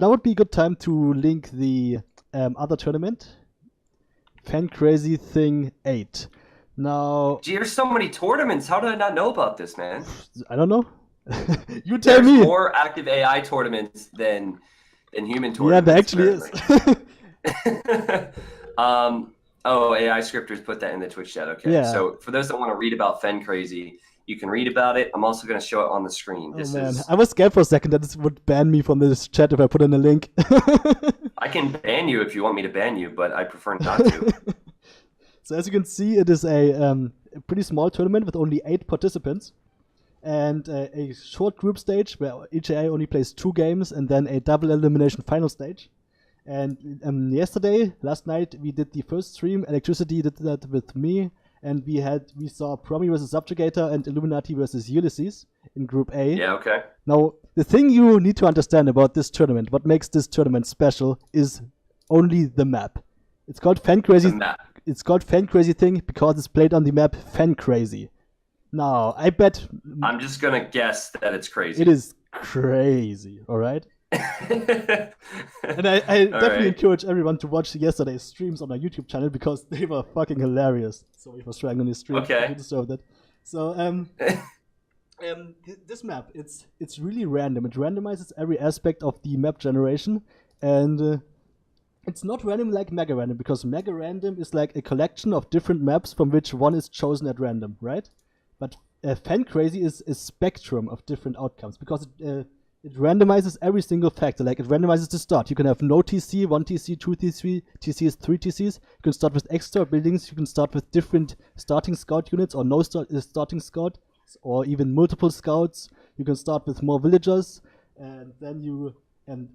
now would be a good time to link the other tournament, Fan Crazy Thing 8. Now, Gee, there's so many tournaments. How did I not know about this, man? I don't know. You tell me. There's more active AI tournaments than human tournaments. Yeah, there actually is. Oh, AIScripters put that in the Twitch chat. Okay. Yeah. So for those that want to read about Fen Crazy, you can read about it. I'm also going to show it on the screen. Oh, man. I was scared for a second that this would ban me from this chat if I put in a link. I can ban you if you want me to ban you, but I prefer not to. So as you can see, it is a pretty small tournament with only 8 participants. And a short group stage where each AI only plays 2 games, and then a double elimination final stage. And last night, we did the first stream. Electricity did that with me, and we saw Promi versus Subjugator and Illuminati versus Ulysses in Group A. Yeah, okay. Now, the thing you need to understand about this tournament, what makes this tournament special, is only the map. It's called Fan Crazy. It's called Fan Crazy Thing because it's played on the map Fan Crazy. Now, I bet... I'm just going to guess that it's crazy. It is crazy, alright? And I definitely encourage everyone to watch yesterday's streams on my YouTube channel because they were fucking hilarious. Sorry for trying on this stream. Okay. You deserve that. So, this map, it's really random. It randomizes every aspect of the map generation, and it's not random like Mega Random, because Mega Random is like a collection of different maps from which one is chosen at random, right? But Fan Crazy is a spectrum of different outcomes because it randomizes every single factor. Like it randomizes the start. You can have no TC, 1 TC, 2 TC, TCs, 3 TCs. You can start with extra buildings. You can start with different starting scout units or no starting scout, or even multiple scouts. You can start with more villagers, and then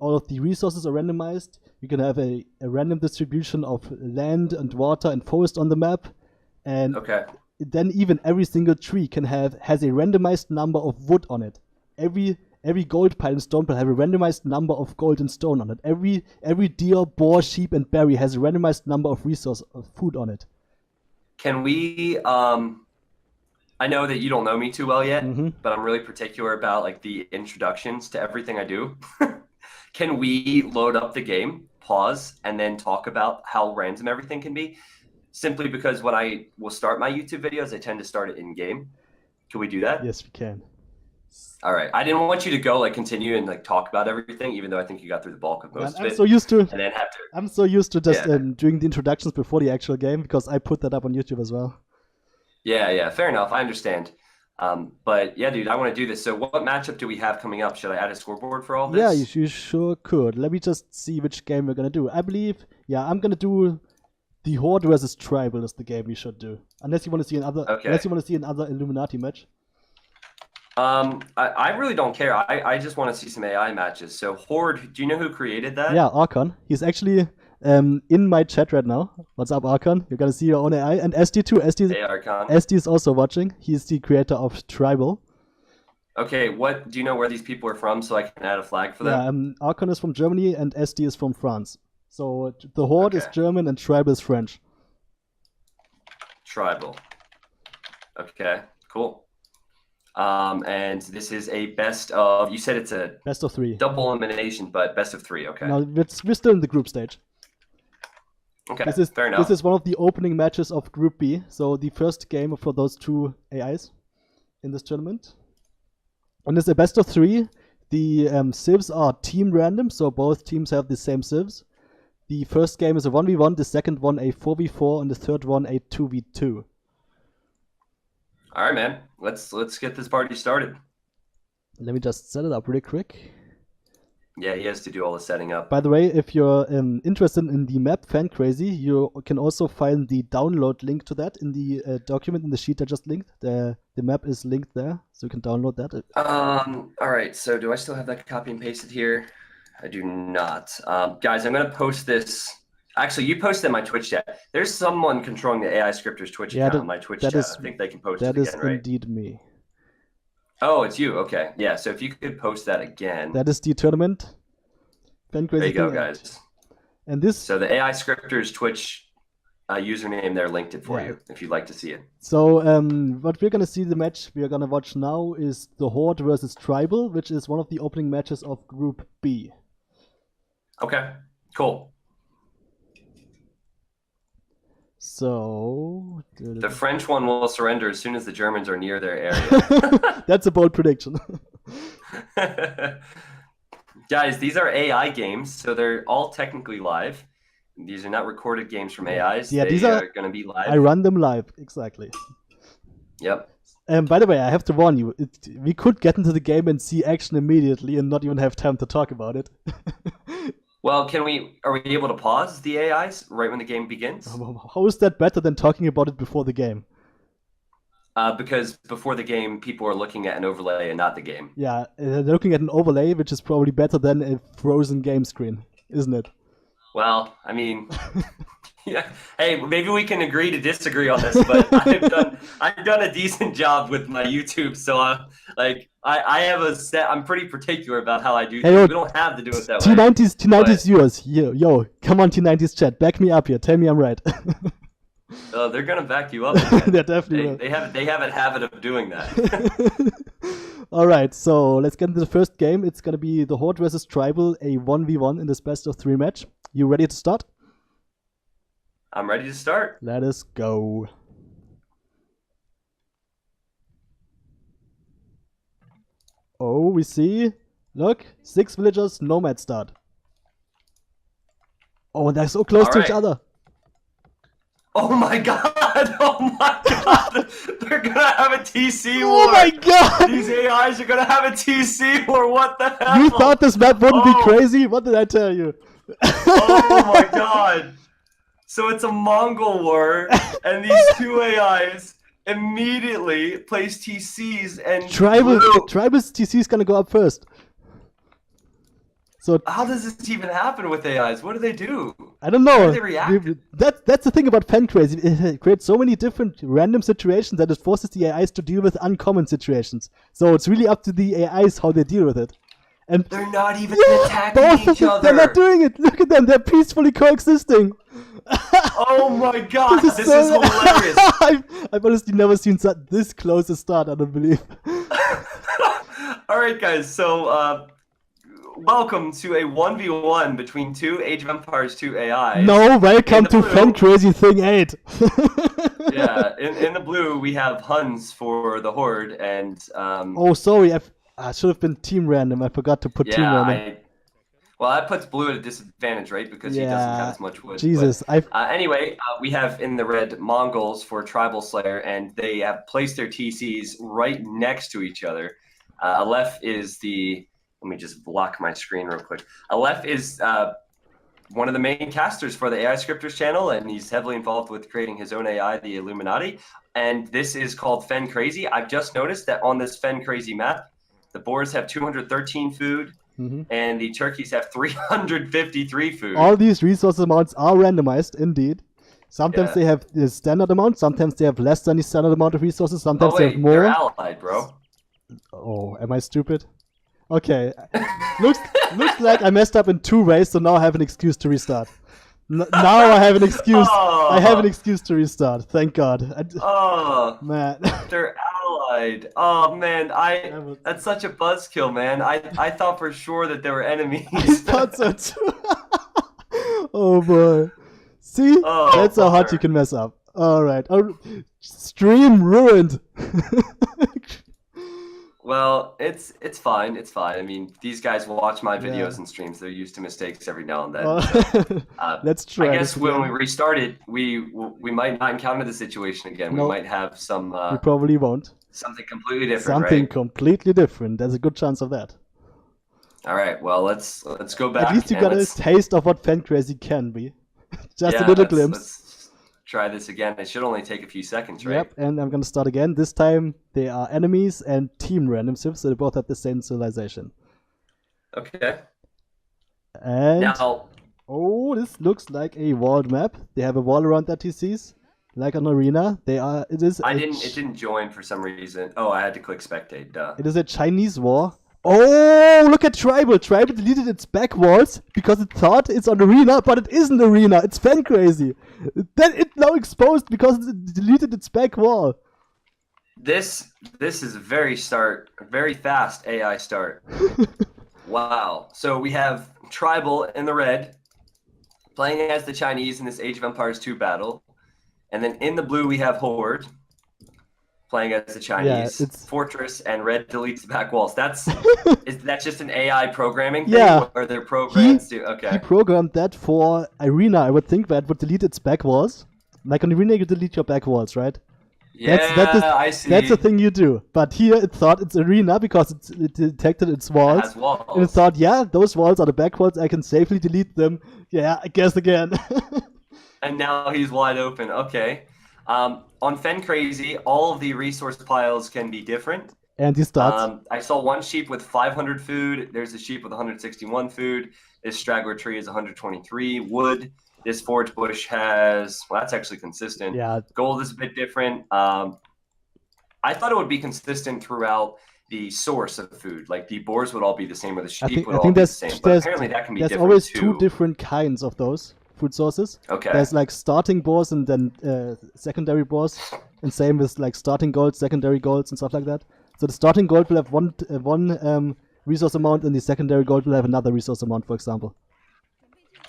all of the resources are randomized. You can have a random distribution of land and water and forest on the map, and then even every single tree has a randomized number of wood on it. Every gold pile and stone pile have a randomized number of gold and stone on it. Every deer, boar, sheep, and berry has a randomized number of food on it. Can we? I know that you don't know me too well yet, but I'm really particular about like the introductions to everything I do. Can we load up the game, pause, and then talk about how random everything can be? Simply because when I will start my YouTube videos, I tend to start it in game. Can we do that? Yes, we can. All right. I didn't want you to go continue and talk about everything, even though I think you got through the bulk of most of it. I'm so used to. And then have to. I'm so used to just doing the introductions before the actual game because I put that up on YouTube as well. Yeah, fair enough. I understand. But yeah, dude, I want to do this. So what matchup do we have coming up? Should I add a scoreboard for all this? Yeah, you sure could. Let me just see which game we're gonna do. I believe, I'm gonna do the Horde versus Tribal is the game we should do. Unless you want to see another Illuminati match. I really don't care. I just want to see some AI matches. So Horde, do you know who created that? Yeah, Archon. He's actually in my chat right now. What's up, Archon? You're gonna see your own AI. And SD too. Hey, Archon. SD is also watching. He's the creator of Tribal. Okay, do you know where these people are from so I can add a flag for them? Yeah, Archon is from Germany and SD is from France. So the Horde is German and Tribal is French. Tribal. Okay, cool. And this is a best of, you said it's a best of 3. Double elimination, but best of 3, okay. No, we're still in the group stage. Okay, fair enough. This is one of the opening matches of Group B, so the first game for those 2 AIs in this tournament. And it's a best of 3. The civs are team random, so both teams have the same civs. The first game is a 1v1, the second one a 4v4, and the third one a 2v2. All right, man. Let's get this party started. Let me just set it up really quick. Yeah, he has to do all the setting up. By the way, if you're interested in the map Fan Crazy, you can also find the download link to that in the document in the sheet I just linked. The map is linked there, so you can download that. All right. So do I still have that copy and pasted here? I do not. Guys, I'm gonna post this. Actually, you posted in my Twitch chat. There's someone controlling the AIScripters Twitch account on my Twitch chat. I think they can post it again, right? That is indeed me. Oh, it's you. Okay. Yeah, so if you could post that again. That is the tournament. Fan Crazy. There you go, guys. And this. So the AIScripters Twitch username there linked it for you if you'd like to see it. So what we're going to see, the match we're going to watch now is the Horde versus Tribal, which is one of the opening matches of Group B. Okay, cool. So The French one will surrender as soon as the Germans are near their area. that's a bold prediction. Guys, these are AI games, so they're all technically live. These are not recorded games from AIs. Yeah, they these are going to be live. I run them live, exactly. Yep. By the way, I have to warn you, we could get into the game and see action immediately and not even have time to talk about it. Well, are we able to pause the AIs right when the game begins? How is that better than talking about it before the game? Because before the game, people are looking at an overlay and not the game. Yeah, they're looking at an overlay, which is probably better than a frozen game screen, isn't it? Well, I mean, yeah. Hey, maybe we can agree to disagree on this, but I've done a decent job with my YouTube, so I have a set. I'm pretty particular about how I do things. We don't have to do it that way. T90's yours. Yo, come on, T90's chat, back me up here. Tell me I'm right. They're gonna back you up. They're definitely. They have a habit of doing that. All right, so let's get into the first game. It's gonna be the Horde versus Tribal, a 1v1 in this best of 3 match. You ready to start? I'm ready to start. Let us go. Oh, we see. Look, 6 villagers, nomad start. Oh, they're so close to each other. Oh my god! Oh my god! They're gonna have a TC war! Oh my god! These AIs are gonna have a TC war! What the hell? You thought this map wouldn't be crazy? What did I tell you? Oh my god! So it's a Mongol war, and these two AIs immediately place TCs and Tribal's TC is gonna go up first. So how does this even happen with AIs? What do they do? I don't know. How do they react? That's the thing about Fan Crazy. It creates so many different random situations that it forces the AIs to deal with uncommon situations. So it's really up to the AIs how they deal with it. And they're not even attacking each other. They're not doing it. Look at them. They're peacefully coexisting. Oh my god, this is hilarious. I've honestly never seen this close a start, I don't believe. Alright guys, so welcome to a 1v1 between two Age of Empires 2 AIs. No, welcome to Fan Crazy Thing 8. Yeah, in the blue we have Huns for the Horde and oh, sorry, I should have been team random. I forgot to put team random. Well, that puts blue at a disadvantage, right? Because he doesn't have as much wood. Jesus. But, anyway, we have in the red Mongols for Tribal Slayer, and they have placed their TCs right next to each other. Aleph is the... Let me just block my screen real quick. Aleph is one of the main casters for the AIScripters channel, and he's heavily involved with creating his own AI, the Illuminati. And this is called Fen Crazy. I've just noticed that on this Fen Crazy map, the boars have 213 food, and the turkeys have 353 food. All these resource amounts are randomized, indeed. Sometimes they have the standard amount, sometimes they have less than the standard amount of resources, sometimes they have more. They're allied, bro. Oh, am I stupid? Okay. looks like I messed up in 2 ways, so now I have an excuse to restart. Now I have an excuse. Oh. I have an excuse to restart. Thank God. Oh man, they're allied. Oh man, that's such a buzzkill, man. I thought for sure that they were enemies. I thought so too. Oh boy. See, that's how hard you can mess up. All right. Stream ruined. Well, it's fine. It's fine. I mean, these guys watch my videos and streams. They're used to mistakes every now and then. So, let's try. I guess when we restarted, we might not encounter the situation again. We might have some. We probably won't. Something completely different. Something completely different. There's a good chance of that. All right. Well, let's go back. At least you got a taste of what Fan Crazy can be. Just a little glimpse. Let's try this again. It should only take a few seconds, right? Yep, and I'm gonna start again. This time they are enemies and team random civs, so they both have the same civilization. Okay. And now, oh, this looks like a walled map. They have a wall around their TCs, like an arena. It didn't join for some reason. Oh, I had to click spectate. Duh. It is a Chinese war. Oh, look at Tribal. Tribal deleted its back walls because it thought it's an arena, but it isn't arena. It's Fan Crazy. Then it's now exposed because it deleted its back wall. This is a very fast AI start. Wow. So we have Tribal in the red, playing as the Chinese in this Age of Empires 2 battle. And then in the blue, we have Horde, playing as the Chinese. it's Fortress and red deletes the back walls. Is that just an AI programming thing? Yeah. Or they're programs to, He okay. programmed that for Arena. I would think that would delete its back walls. Like on Arena, you delete your back walls, right? Yeah, I see. That's the thing you do. But here it thought it's Arena because it detected its walls. It has walls. And it thought, yeah, those walls are the back walls. I can safely delete them. Yeah, I guess again. And now he's wide open. Okay. On Fen Crazy, all of the resource piles can be different. And he starts. I saw one sheep with 500 food. There's a sheep with 161 food. This straggler tree is 123 wood. This forage bush has, well, that's actually consistent. Yeah. Gold is a bit different. I thought it would be consistent throughout the source of food. Like the boars would all be the same, or the sheep would all be the same. But apparently that can be different always too. two different kinds of those food sources. Okay. There's like starting boars and then secondary boars, and same with like starting gold, secondary golds, and stuff like that. So the starting gold will have one resource amount, and the secondary gold will have another resource amount, for example.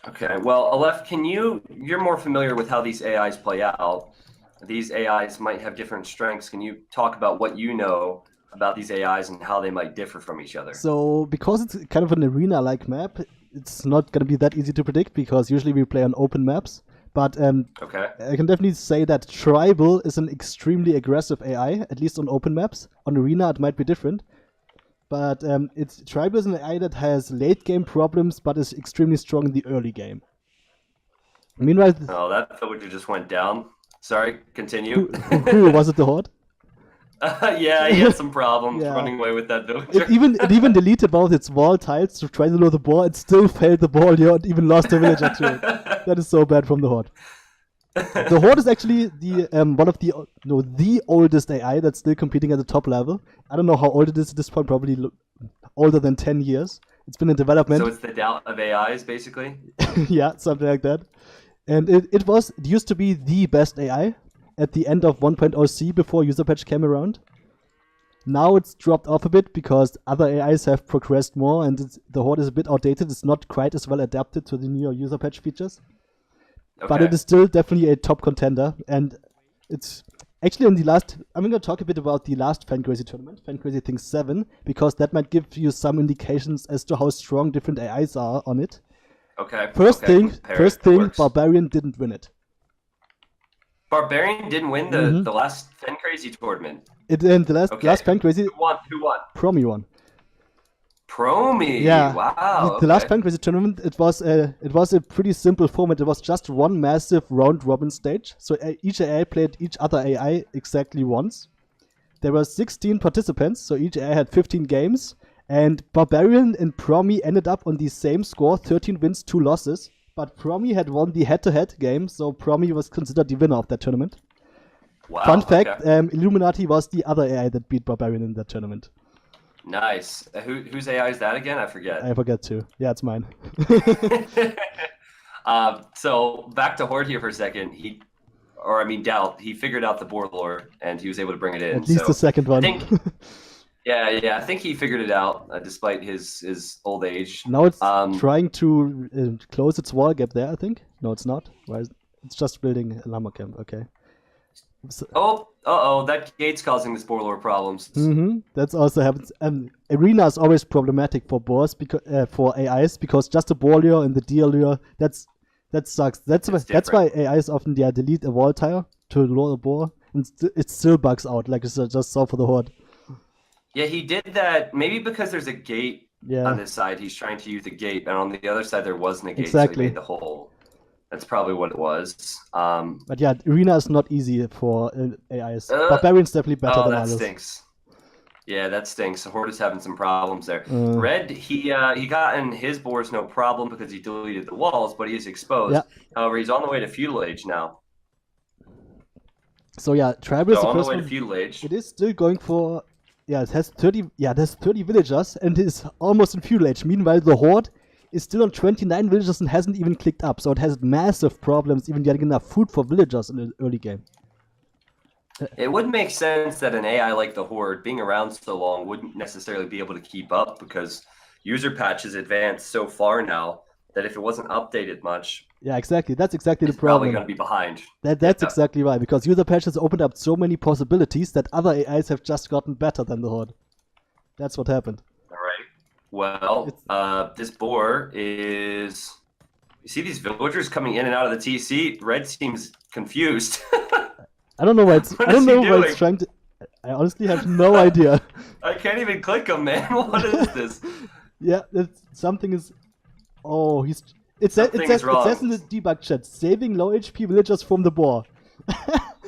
Okay, well, Aleph, you're more familiar with how these AIs play out. These AIs might have different strengths. Can you talk about what you know about these AIs and how they might differ from each other? So, because it's kind of an arena-like map, it's not going to be that easy to predict, because usually we play on open maps. But okay. I can definitely say that Tribal is an extremely aggressive AI, at least on open maps. On arena, it might be different. But Tribal is an AI that has late game problems, but is extremely strong in the early game. Meanwhile, oh, that villager just went down. Sorry, continue. Who was it? The Horde? Yeah, he had some problems running away with that villager. It even deleted both its wall tiles to try to lure the boar. It still failed the ball here and even lost a villager to it. That is so bad from the Horde. The Horde is actually the one of the oldest AI that's still competing at the top level. I don't know how old it is at this point, probably older than 10 years. It's been in development. So it's the doubt of AIs, basically? Yeah, something like that. And it used to be the best AI at the end of 1.0c before user patch came around. Now it's dropped off a bit because other AIs have progressed more, and the Horde is a bit outdated. It's not quite as well adapted to the newer user patch features. Okay. But it is still definitely a top contender, and it's actually in the last... I'm going to talk a bit about the last Fen Crazy tournament, Fen Crazy Thing 7, because that might give you some indications as to how strong different AIs are on it. Okay. First thing, Barbarian didn't win it. Barbarian didn't win the last Fen Crazy tournament? In the last Fen Crazy... Who won? Promi won. Promi. Yeah. Wow. The last Fen Crazy tournament, it was a pretty simple format. It was just one massive round robin stage. So each AI played each other AI exactly once. There were 16 participants, so each AI had 15 games. And Barbarian and Promi ended up on the same score, 13 wins, 2 losses. But Promi had won the head-to-head game, so Promi was considered the winner of that tournament. Wow. Fun fact, Illuminati was the other AI that beat Barbarian in that tournament. Nice. Whose AI is that again? I forget. I forget too. Yeah, it's mine. So back to Horde here for a second. Doubt. He figured out the boar lore and he was able to bring it in. At least the second one. I think he figured it out despite his old age. Now it's trying to close its wall gap there, I think. No, it's not. It's just building a llama camp. Okay. So, that gate's causing the boar lore problems. That's also happens. Arena is always problematic for boars for AIs, because just a boar lure and the deer lure, that sucks. That's why AIs often delete a wall tile to lure a boar, and it still bugs out, like I just saw for the Horde. Yeah, he did that maybe because there's a gate on this side. He's trying to use the gate, and on the other side there wasn't a gate, so he made the hole. That's probably what it was. But yeah, Arena is not easy for AIs. Barbarian's definitely better than others. That stinks. Yeah, that stinks. Horde is having some problems there. Red, he got in his boars no problem because he deleted the walls, but he is exposed. Yeah. However, he's on the way to feudal age now. So yeah, Tribal is the on first the way one. To feudal age. It is still going for... Yeah, it has 30. Yeah, there's 30 villagers and is almost in feudal age. Meanwhile, the Horde is still on 29 villagers and hasn't even clicked up. So it has massive problems even getting enough food for villagers in the early game. It would make sense that an AI like the Horde, being around so long, wouldn't necessarily be able to keep up because user patch has advanced so far now that if it wasn't updated much, yeah, exactly. That's exactly the it's probably problem. going to be behind. That's exactly why, because user patches opened up so many possibilities that other AIs have just gotten better than the Horde. That's what happened. All right. Well, this boar is. You see these villagers coming in and out of the TC. Red seems confused. I don't know why it's. What I don't is he know why doing? it's trying to. I honestly have no idea. I can't even click him, man. What is this? Yeah, something is. Oh, he's. It says in the debug chat, saving low HP villagers from the boar.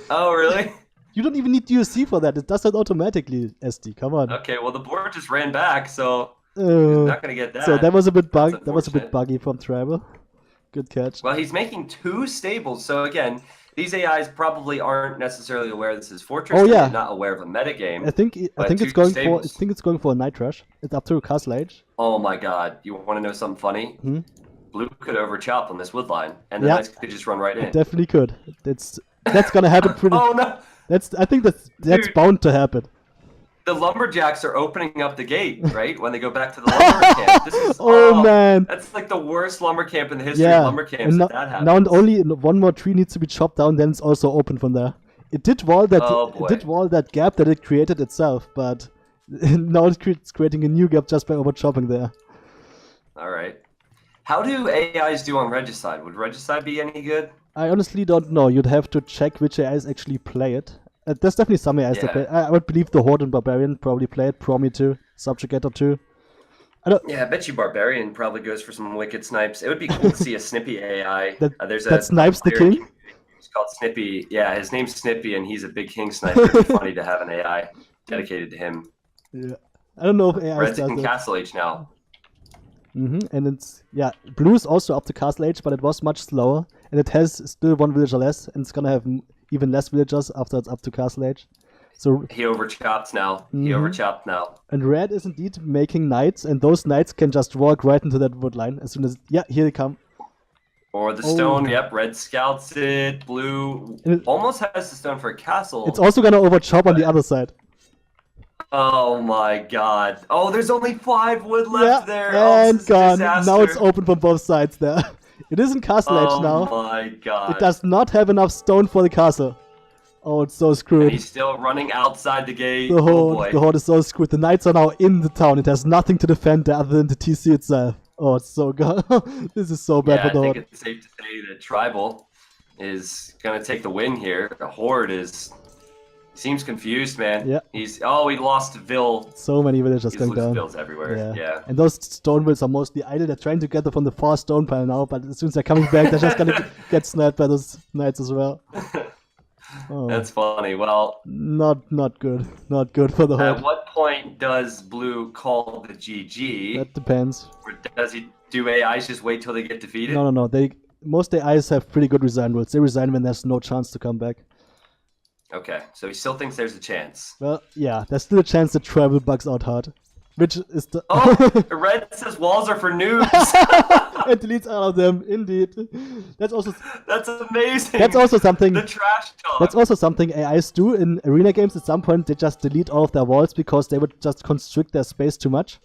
Oh, really? You don't even need DOC for that. It does that automatically, SD. Come on. Okay, well the boar just ran back, so he's not gonna get that. So that was a bit bug. That was a bit buggy from Tribal. Good catch. Well, he's making 2 stables, so again, these AIs probably aren't necessarily aware this is Fortress. Oh yeah. They're not aware of a metagame. I think it's going for. I think it's going for a Night Rush. It's up to Castle Age. Oh my God! You want to know something funny? Hmm? Blue could overchop on this wood line, and the Knights could just run right in. It definitely could. That's gonna happen pretty. Oh no! I think that's Dude, bound to happen. The lumberjacks are opening up the gate, right? When they go back to the lumber camp. This is man. That's like the worst lumber camp in the history of lumber camps. And that happens. Now only one more tree needs to be chopped down, then it's also open from there. It did wall that. It did wall that gap that it created itself, but now it's creating a new gap just by over chopping there. All right. How do AIs do on Regicide? Would Regicide be any good? I honestly don't know. You'd have to check which AIs actually play it. There's definitely some AIs that play. I would believe the Horde and Barbarian probably play it. Promi too. Subjugator too. Yeah, I bet you Barbarian probably goes for some wicked snipes. It would be cool to see a Snippy AI. That snipes the king? It's called Snippy. Yeah, his name's Snippy, and he's a big king sniper. It'd be funny to have an AI dedicated to him. Yeah. I don't know if AI Red's in Castle Age now. And it's, Blue's also up to Castle Age, but it was much slower. And it has still 1 villager less, and it's gonna have even less villagers after it's up to Castle Age. So he overchopped now. He overchopped now. And Red is indeed making knights, and those knights can just walk right into that wood line as soon as here they come. Or the stone, Red scouts it. Blue almost has the stone for a castle. It's also gonna overchop on the other side. Oh my God! Oh, there's only 5 wood left there. And gone. Now it's open from both sides there. It is in Castle Age now. Oh my God! It does not have enough stone for the castle. Oh, it's so screwed. And he's still running outside the gate. The Horde is so screwed. The knights are now in the town. It has nothing to defend there other than the TC itself. Oh, it's so good. This is so bad for the Horde. I think it's safe to say that Tribal is gonna take the win here. The Horde seems confused, man. Yeah. He lost Vil. So many villagers going down. Vils everywhere. Yeah. And those stone vills are mostly idle. They're trying to get them from the far stone pile now, but as soon as they're coming back, they're just gonna get sniped by those knights as well. Oh. That's funny. Well, not good. Not good for the Horde. At what point does Blue call the GG? That depends. Or do AIs just wait till they get defeated? No. Most AIs have pretty good resign rules. They resign when there's no chance to come back. Okay, so he still thinks there's a chance. Well, yeah, there's still a chance that Tribal bugs out hard. Which is the... Red says walls are for noobs! It deletes all of them, indeed. That's amazing! That's also something... The trash talk! That's also something AIs do in arena games. At some point, they just delete all of their walls because they would just constrict their space too much.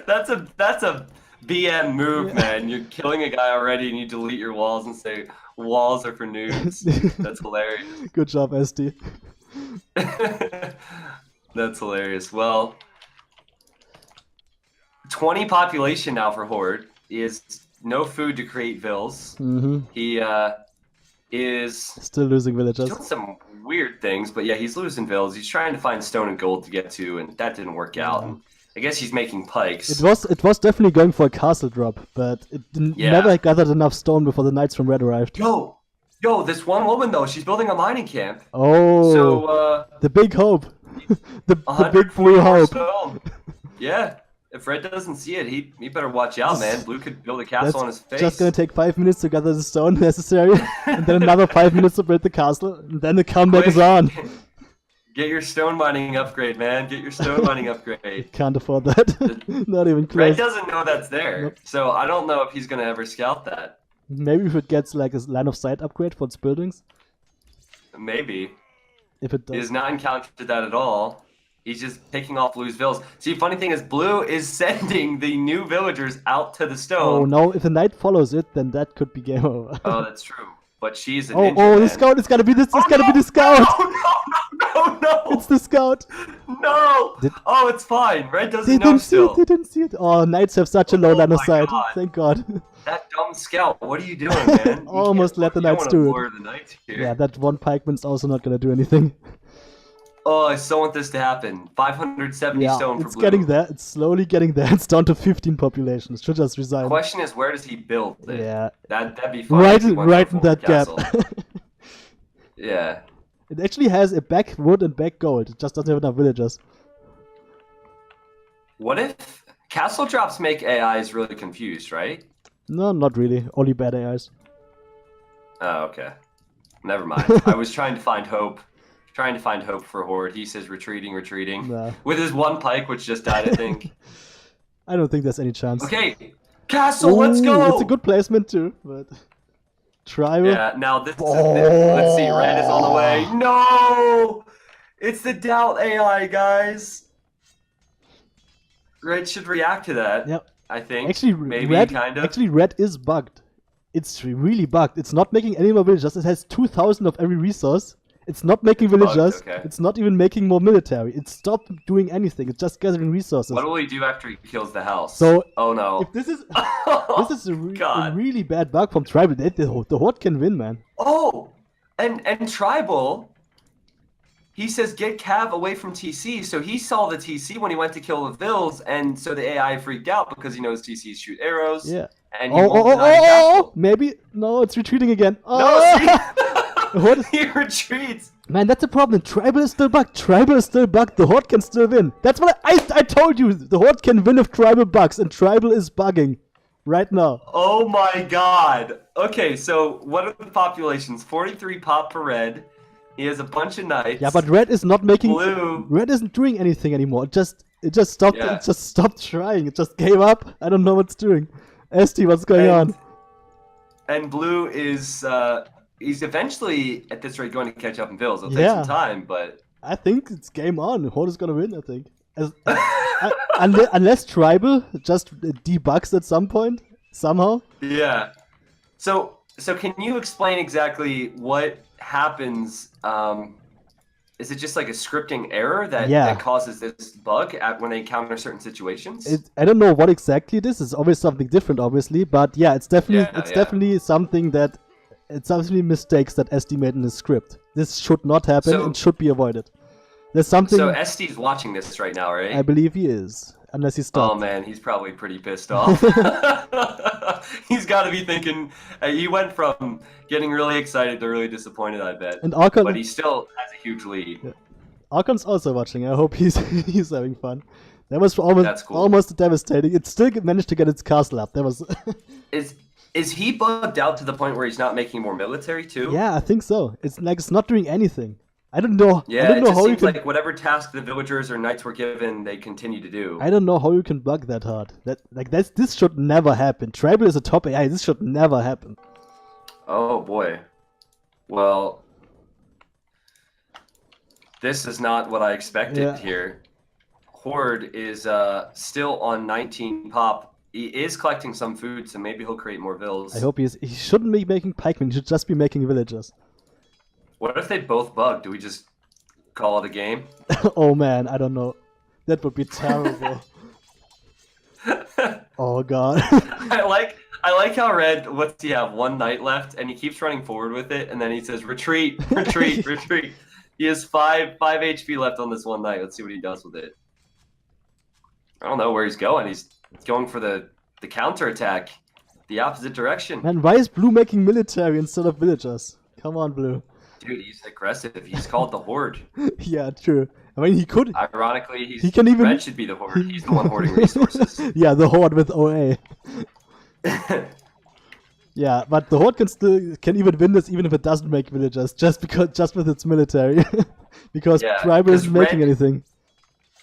That's a BM move, man. You're killing a guy already and you delete your walls and say, walls are for noobs. That's hilarious. Good job, SD. That's hilarious. Well, 20 population now for Horde. He has no food to create Vils. He is still losing villagers. Doing some weird things, but yeah, he's losing Vils. He's trying to find stone and gold to get to, and that didn't work out. And I guess he's making pikes. It was definitely going for a castle drop, but it never gathered enough stone before the knights from Red arrived. Yo, this one woman though, she's building a mining camp. Oh, so the big hope, the big blue hope. Yeah, if Red doesn't see it, he better watch out, man. Blue could build a castle on his face. Just gonna take 5 minutes to gather the stone necessary, and then another 5 minutes to build the castle, and then the comeback is on. Get your stone mining upgrade, man. Get your stone mining upgrade. Can't afford that. Not even close. Red doesn't know that's there, nope. So I don't know if he's gonna ever scout that. Maybe if it gets like a line of sight upgrade for its buildings. Maybe. If it does. He has not encountered that at all. He's just picking off Blue's villas. See, funny thing is, Blue is sending the new villagers out to the stone. Oh no! If the knight follows it, then that could be game over. Oh, that's true. But she's a oh, ninja. Oh, the scout! It's gotta be this! It's gotta be the scout! No! It's the scout! No! Oh, it's fine. Red doesn't They know didn't still. see it. They didn't see it. Oh, knights have such a low line of sight. God. Thank God. That dumb scout. What are you doing, man? Almost let the knights do it. The knights here. Yeah, that one pikeman's also not gonna do anything. Oh, I so want this to happen. 570 stone for it's Blue. getting there. It's slowly getting there. It's down to 15 population. It should just resign. The question is, where does he build it? Yeah. That'd be fun. Right in that gap. Yeah. It actually has a back wood and back gold. It just doesn't have enough villagers. What if castle drops make AIs really confused, right? No, not really. Only bad AIs. Oh, okay. Never mind. I was trying to find hope. Trying to find hope for Horde. He says retreating. Nah. With his one pike, which just died, I think. I don't think there's any chance. Okay, castle, let's go! It's a good placement too, but... Tribal? Yeah, now this is... Let's see, red is on the way. No! It's the doubt AI, guys. Red should react to that, yep. I think. Actually, maybe, kind of. Actually, red is bugged. It's really bugged. It's not making any more villagers. It has 2,000 of every resource. It's not making villagers. Okay. It's not even making more military. It stopped doing anything. It's just gathering resources. What will he do after he kills the house? So, oh no! If this is a God. really bad bug from Tribal. The Horde can win, man. Oh, and Tribal. He says get Cav away from TC. So he saw the TC when he went to kill the Vills, and so the AI freaked out because he knows TCs shoot arrows. Yeah. And he maybe no, it's retreating again. No, see? Horde he retreats. Man, that's the problem. Tribal is still bugged. Tribal is still bugged. The Horde can still win. That's what I told you. The Horde can win if Tribal bugs, and Tribal is bugging right now. Oh my God. Okay, so what are the populations? 43 pop for red. He has a bunch of knights. Yeah, but red is not making. Blue. Red isn't doing anything anymore. It just stopped. Yeah. It just stopped trying. It just gave up. I don't know what's doing. ST, what's going on? And blue is. He's eventually, at this rate, going to catch up in Vills. It'll take some time, but... I think it's game on. Horde is going to win, I think. Unless Tribal just debugs at some point, somehow. Yeah. So can you explain exactly what happens? Is it just like a scripting error that causes this bug when they encounter certain situations? I don't know what exactly it is. It's always something different, obviously. But yeah, it's definitely something that... It's absolutely mistakes that SD made in his script. This should not happen and should be avoided. There's something... So SD's watching this right now, right? I believe he is. Unless he stopped. Oh man, he's probably pretty pissed off. He's got to be thinking... he went from getting really excited to really disappointed, I bet. And Archon... But he still has a huge lead. Yeah. Archon's also watching. I hope he's having fun. That was almost devastating. It still managed to get its castle up. That was... Is he bugged out to the point where he's not making more military too? Yeah, I think so. It's like it's not doing anything. I don't know. Yeah, I don't know it just how seems you can... like whatever task the villagers or knights were given, they continue to do. I don't know how you can bug that hard. This should never happen. Tribal is a top AI. This should never happen. Oh boy. Well, this is not what I expected here. Horde is still on 19 pop. He is collecting some food, so maybe he'll create more vills. I hope he is. He shouldn't be making pikemen. He should just be making villagers. What if they both bug? Do we just call it a game? Oh man, I don't know. That would be terrible. Oh god. I like how red. What's he have? One knight left, and he keeps running forward with it, and then he says, "Retreat, retreat, retreat." He has 5 HP left on this one knight. Let's see what he does with it. I don't know where he's going. He's going for the counterattack, the opposite direction. Man, why is Blue making military instead of villagers? Come on, Blue. Dude, he's aggressive. He's called the Horde. Yeah, true. I mean, he could. Ironically, Red should be the Horde. He's the one hoarding resources. Yeah, the Horde with OA. Yeah, but the Horde can even win this even if it doesn't make villagers, just with its military, because Tribal isn't making anything.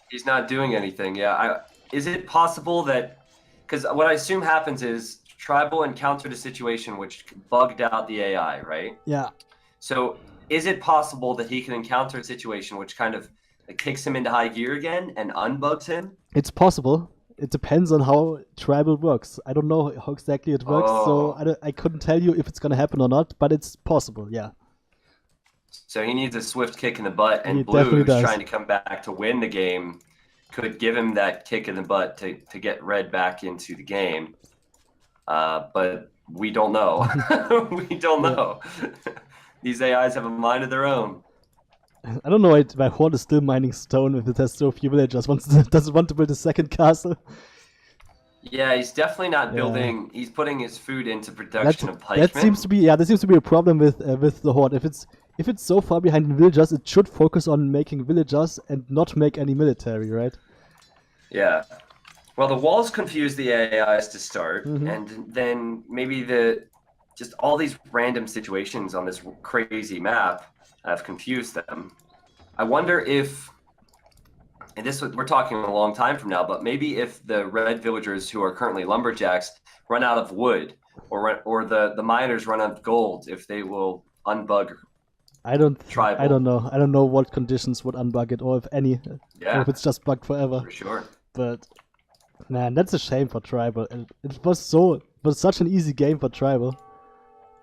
He's not doing anything. Yeah, is it possible that? Because what I assume happens is Tribal encountered a situation which bugged out the AI, right? Yeah. So is it possible that he can encounter a situation which kind of it kicks him into high gear again and unbugs him? It's possible. It depends on how tribal works. I don't know how exactly it works, so I couldn't tell you if it's gonna happen or not, but it's possible, yeah. So he needs a swift kick in the butt, and He definitely Blue's does. trying to come back to win the game could give him that kick in the butt to get Red back into the game. But we don't know. We don't know. These AIs have a mind of their own. I don't know why Horde is still mining stone if it has so few villagers. Doesn't want to build a second castle. Yeah, he's definitely not building. He's putting his food into production of pikemen. That seems to be a problem with the Horde. If it's so far behind in villagers, it should focus on making villagers and not make any military, right? Yeah. Well, the walls confuse the AIs to start, and then maybe just all these random situations on this crazy map have confused them. I wonder if, and we're talking a long time from now, but maybe if the red villagers who are currently lumberjacks run out of wood, or the miners run out of gold, if they will unbug. I don't tribal. know. I don't know what conditions would unbug it, or if any, Yeah, or if it's just bugged forever. for sure. But man, that's a shame for tribal. It was such an easy game for tribal,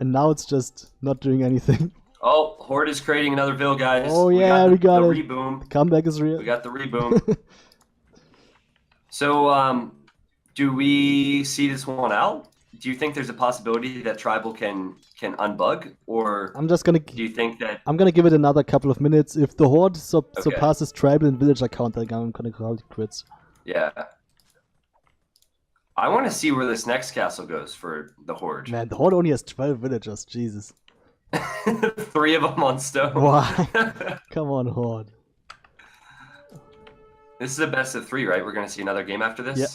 and now it's just not doing anything. Oh, Horde is creating another Ville, guys. Oh yeah, we got the it. reboom. The comeback is real. We got the reboom. So, do we see this one out? Do you think there's a possibility that tribal can unbug, or do you think that I'm gonna give it another couple of minutes? If the Horde surpasses tribal in villager count, then I'm gonna call it quits. Yeah. I want to see where this next castle goes for the Horde. Man, the Horde only has 12 villagers. Jesus. 3 of them on stone. Why? Come on, Horde. This is a best of 3, right? We're gonna see another game after this. Yeah.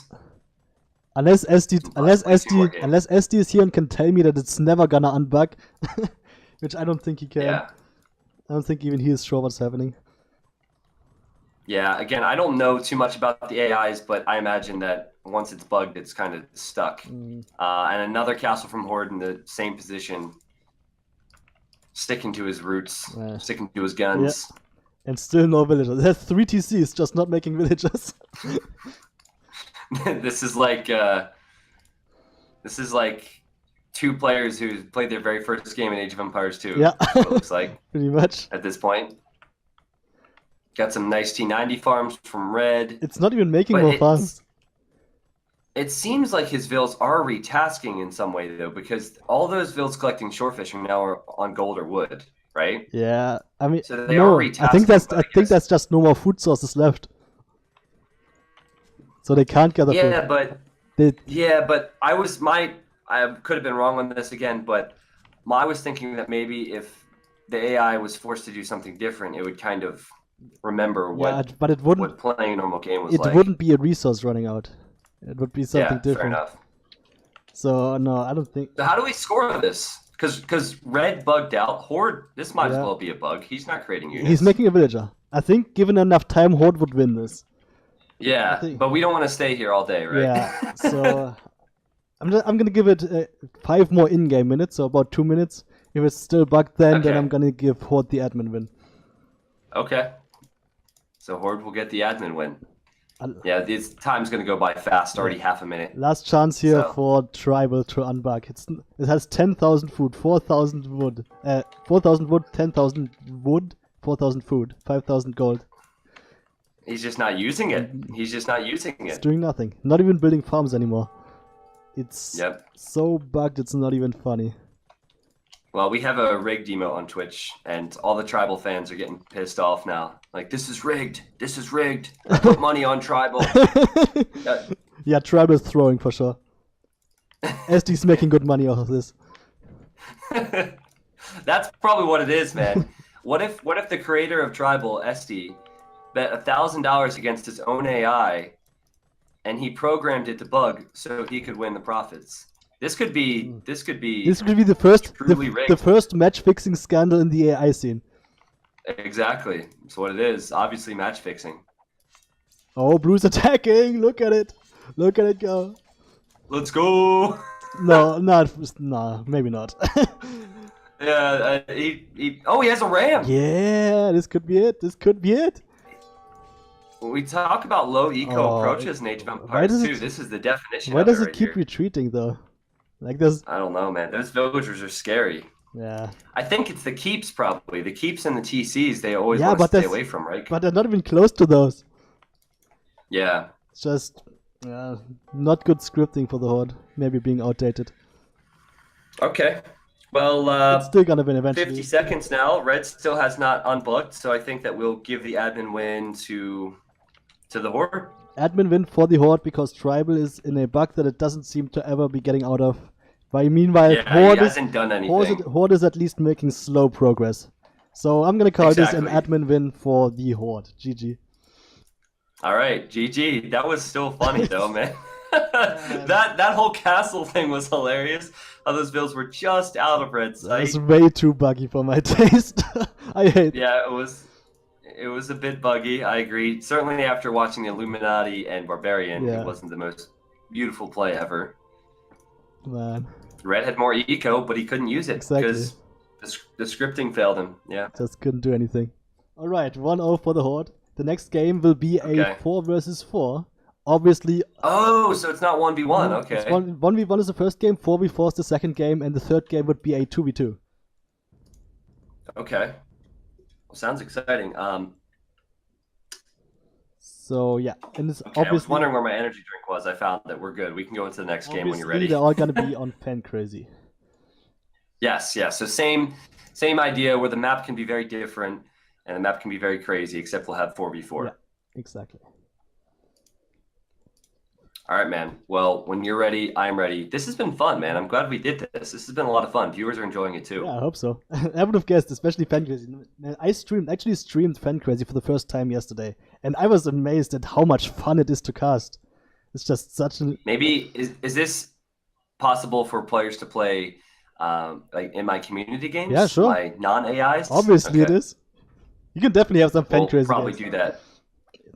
Unless SD is here and can tell me that it's never gonna unbug, which I don't think he can. Yeah. I don't think even he is sure what's happening. Yeah. Again, I don't know too much about the AIs, but I imagine that once it's bugged, it's kind of stuck. And another castle from Horde in the same position, sticking to his roots, sticking to his guns. Yeah. And still no villagers. It has 3 TCs, just not making villagers. This is like 2 players who played their very first game in Age of Empires 2. Yeah. That's what it looks like. Pretty much. At this point. Got some nice T90 farms from Red. It's not even making more farms. It seems like his vills are retasking in some way, though, because all those vills collecting shorefish are now on gold or wood, right? Yeah, I mean, so they are retasking, I think that's just no more food sources left. So they can't gather food. But I could have been wrong on this again, but I was thinking that maybe if the AI was forced to do something different, it would kind of remember what playing a normal game was like. It wouldn't be a resource running out. It would be something different. Fair enough. So no, I don't think. So how do we score on this? Because Red bugged out. Horde, this might as well be a bug. He's not creating units. He's making a villager. I think given enough time, Horde would win this. Yeah, but we don't want to stay here all day, right? Yeah. So I'm gonna give it 5 more in-game minutes, so about 2 minutes. If it's still bugged, then I'm gonna give Horde the admin win. Okay. So Horde will get the admin win. Yeah, this time's gonna go by fast. Already half a minute. Last chance here for tribal to unbug. It has 10,000 food, 4,000 wood, 4,000 wood, 10,000 wood, 4,000 food, 5,000 gold. He's just not using it. He's just not using it. It's doing nothing. Not even building farms anymore. It's so bugged. It's not even funny. Well, we have a rigged emote on Twitch, and all the tribal fans are getting pissed off now. Like, this is rigged. This is rigged. I put money on tribal. Yeah, tribal is throwing for sure. SD's making good money off of this. That's probably what it is, man. What if the creator of tribal, SD, bet $1,000 against his own AI, and he programmed it to bug so he could win the profits? This could be the first match fixing scandal in the AI scene. Exactly. That's what it is. Obviously match fixing. Oh, Blue's attacking! Look at it! Look at it go! Let's go! No, maybe not. Yeah, he has a ram! Yeah, this could be it. This could be it. we talk about low eco approaches in Age of Empires 2. This is the definition Why of it does it right keep here. retreating though? Like this? I don't know, man. Those villagers are scary. Yeah. I think it's the keeps probably. The keeps and the TCs they always want to stay away from, right? But they're not even close to those. Yeah. It's just not good scripting for the Horde. Maybe being outdated. Okay. Well, it's still gonna win eventually. 50 seconds now. Red still has not unbooked, so I think that we'll give the admin win to the Horde. Admin win for the Horde because Tribal is in a bug that it doesn't seem to ever be getting out of. But meanwhile, Horde hasn't done anything. Horde is at least making slow progress. So I'm gonna call this an admin win for the Horde. GG. All right, GG. That was still funny though, man. that whole castle thing was hilarious. How those builds were just out of Red's sight. That was way too buggy for my taste. I hate. Yeah, it was a bit buggy. I agree. Certainly after watching the Illuminati and Barbarian, it wasn't the most beautiful play ever. Man. Red had more eco, but he couldn't use it because the scripting failed him. Yeah. Just couldn't do anything. All right, 1-0 for the Horde. The next game will be a 4 versus 4. Obviously. Oh, so it's not 1v1. Okay. It's 1v1 is the first game, 4v4 is the second game, and the third game would be a 2v2. Okay. Well, sounds exciting. So yeah, and it's obviously. I was wondering where my energy drink was. I found that we're good. We can go into the next game when you're ready. They're all gonna be on Fan Crazy. Yes. So same idea where the map can be very different and the map can be very crazy, except we'll have 4v4. Yeah, exactly. All right, man. Well, when you're ready, I'm ready. This has been fun, man. I'm glad we did this. This has been a lot of fun. Viewers are enjoying it too. Yeah, I hope so. I would have guessed, especially Fan Crazy. I actually streamed Fan Crazy for the first time yesterday, and I was amazed at how much fun it is to cast. It's just such an... Maybe, is this possible for players to play like in my community games? Yeah, sure. My non-AIs? Obviously it is. You can definitely have some Fan Crazy probably games. do that.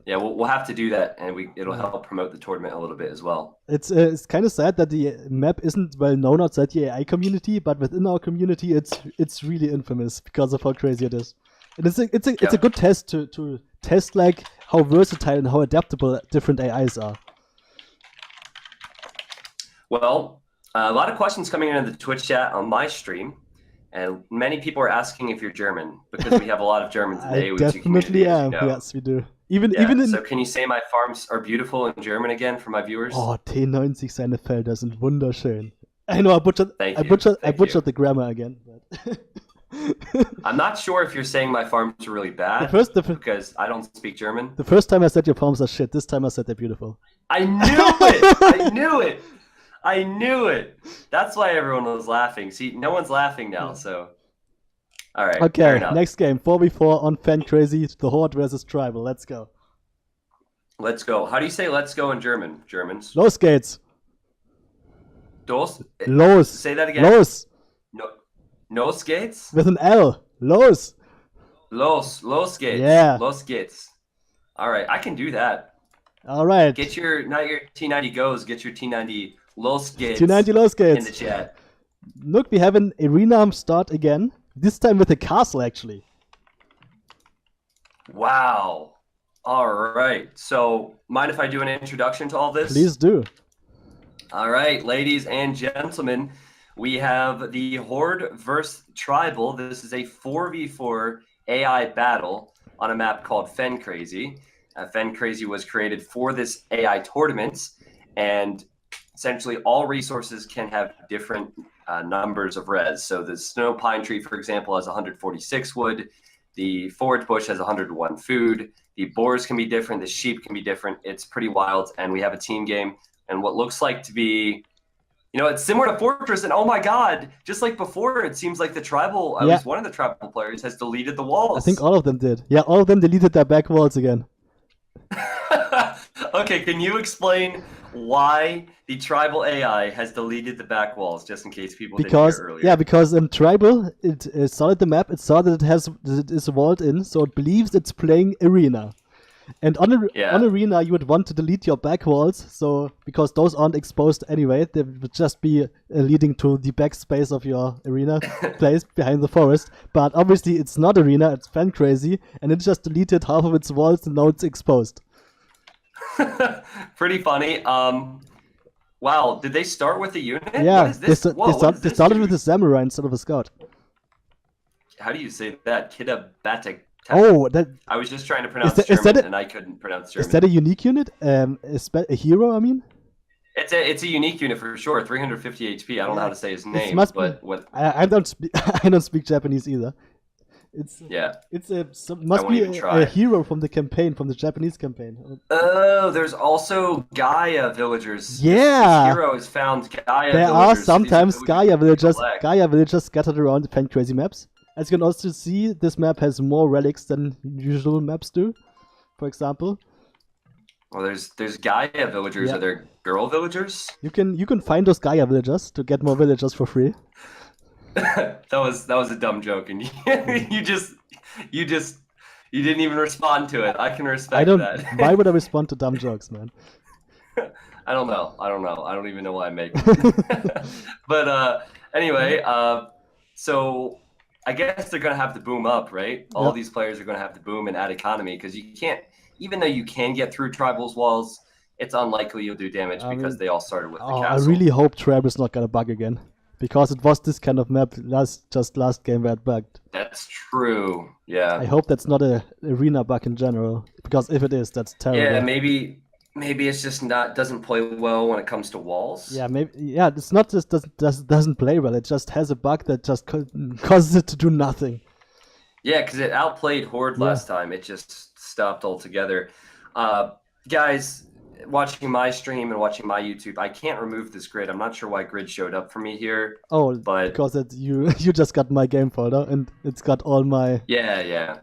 Yeah, we'll have to do that, and it'll help promote the tournament a little bit as well. It's kind of sad that the map isn't well known outside the AI community, but within our community, it's really infamous because of how crazy it is. And it's a good test to test like how versatile and how adaptable different AIs are. Well, a lot of questions coming in the Twitch chat on my stream, and many people are asking if you're German because we have a lot of Germans in the AOE definitely community. am. You know. Yes, we do. Even in... So can you say my farms are beautiful in German again for my viewers? Oh, T90 seine Felder sind wunderschön. I know I butchered the grammar again. But I'm not sure if you're saying my farms are really bad because I don't speak German. The first time I said your farms are shit. This time I said they're beautiful. I knew it! I knew it! That's why everyone was laughing. See, no one's laughing now, so... All right. Okay, next game, 4v4 on Fan Crazy, the Horde versus Tribal. Let's go. Let's go. How do you say let's go in German? Germans? Los geht's. Los? Los. Say that again. Los. No. Los geht's? With an L. Los. Los geht's. Yeah. Los geht's. All right, I can do that. All right. Get your, not your T90 goes, get your T90 Los geht's. T90 Los geht's. In the chat. Look, we have an arena start again. This time with a castle, actually. Wow. All right. So, mind if I do an introduction to all this? Please do. All right, ladies and gentlemen, we have the Horde versus Tribal. This is a 4v4 AI battle on a map called Fen Crazy. Fen Crazy was created for this AI tournament, and essentially all resources can have different numbers of res. So the snow pine tree, for example, has 146 wood. The forage bush has 101 food. The boars can be different. The sheep can be different. It's pretty wild. And we have a team game. And what looks like to be, it's similar to Fortress. And oh my God, just like before, it seems like the tribal, at least one of the tribal players has deleted the walls. I think all of them did. Yeah, all of them deleted their back walls again. Okay, can you explain why the tribal AI has deleted the back walls, just in case people didn't hear earlier? Yeah, because tribal, it saw the map, it saw that it is walled in, so it believes it's playing arena. And on arena, you would want to delete your back walls, so because those aren't exposed anyway, they would just be leading to the backspace of your arena place behind the forest. But obviously, it's not arena; it's Fan Crazy, and it just deleted half of its walls, and now it's exposed. Pretty funny. Wow, did they start with a unit? Yeah, What is this? they started with a samurai instead of a scout. How do you say that? Kidabatic. Oh, that. I was just trying to pronounce Is German, and I couldn't pronounce German. Is that a unique unit? A hero, I mean? It's a unique unit for sure. 350 HP. I don't know how to say his name, but what? I don't speak Japanese either. It's must be a hero from the campaign, from the Japanese campaign. Oh, there's also Gaia villagers. Yeah, this hero has found Gaia. There villagers. are sometimes Gaia villagers scattered around playing crazy maps. As you can also see, this map has more relics than usual maps do. For example. Well, there's Gaia villagers. Yeah. Are there girl villagers? You can find those Gaia villagers to get more villagers for free. that was a dumb joke, and you didn't even respond to it. I can respect that. Why would I respond to dumb jokes, man? I don't know. I don't even know why I make them. But anyway, so I guess they're gonna have to boom up, right? All these players are gonna have to boom and add economy, because you can't, even though you can get through Tribal's walls, it's unlikely you'll do damage because they all started with the castle. I really hope Tribal's not gonna bug again. Because it was this kind of map last game where it bugged. That's true. Yeah. I hope that's not a arena bug in general. Because if it is, that's terrible. Yeah, maybe it's just doesn't play well when it comes to walls. Yeah, maybe. Yeah, it's not just doesn't play well. It just has a bug that just causes it to do nothing. Yeah, because it outplayed Horde last time. It just stopped altogether. Guys, watching my stream and watching my YouTube, I can't remove this grid. I'm not sure why grid showed up for me here. Oh, but because you just got my game folder and it's got all my... Yeah.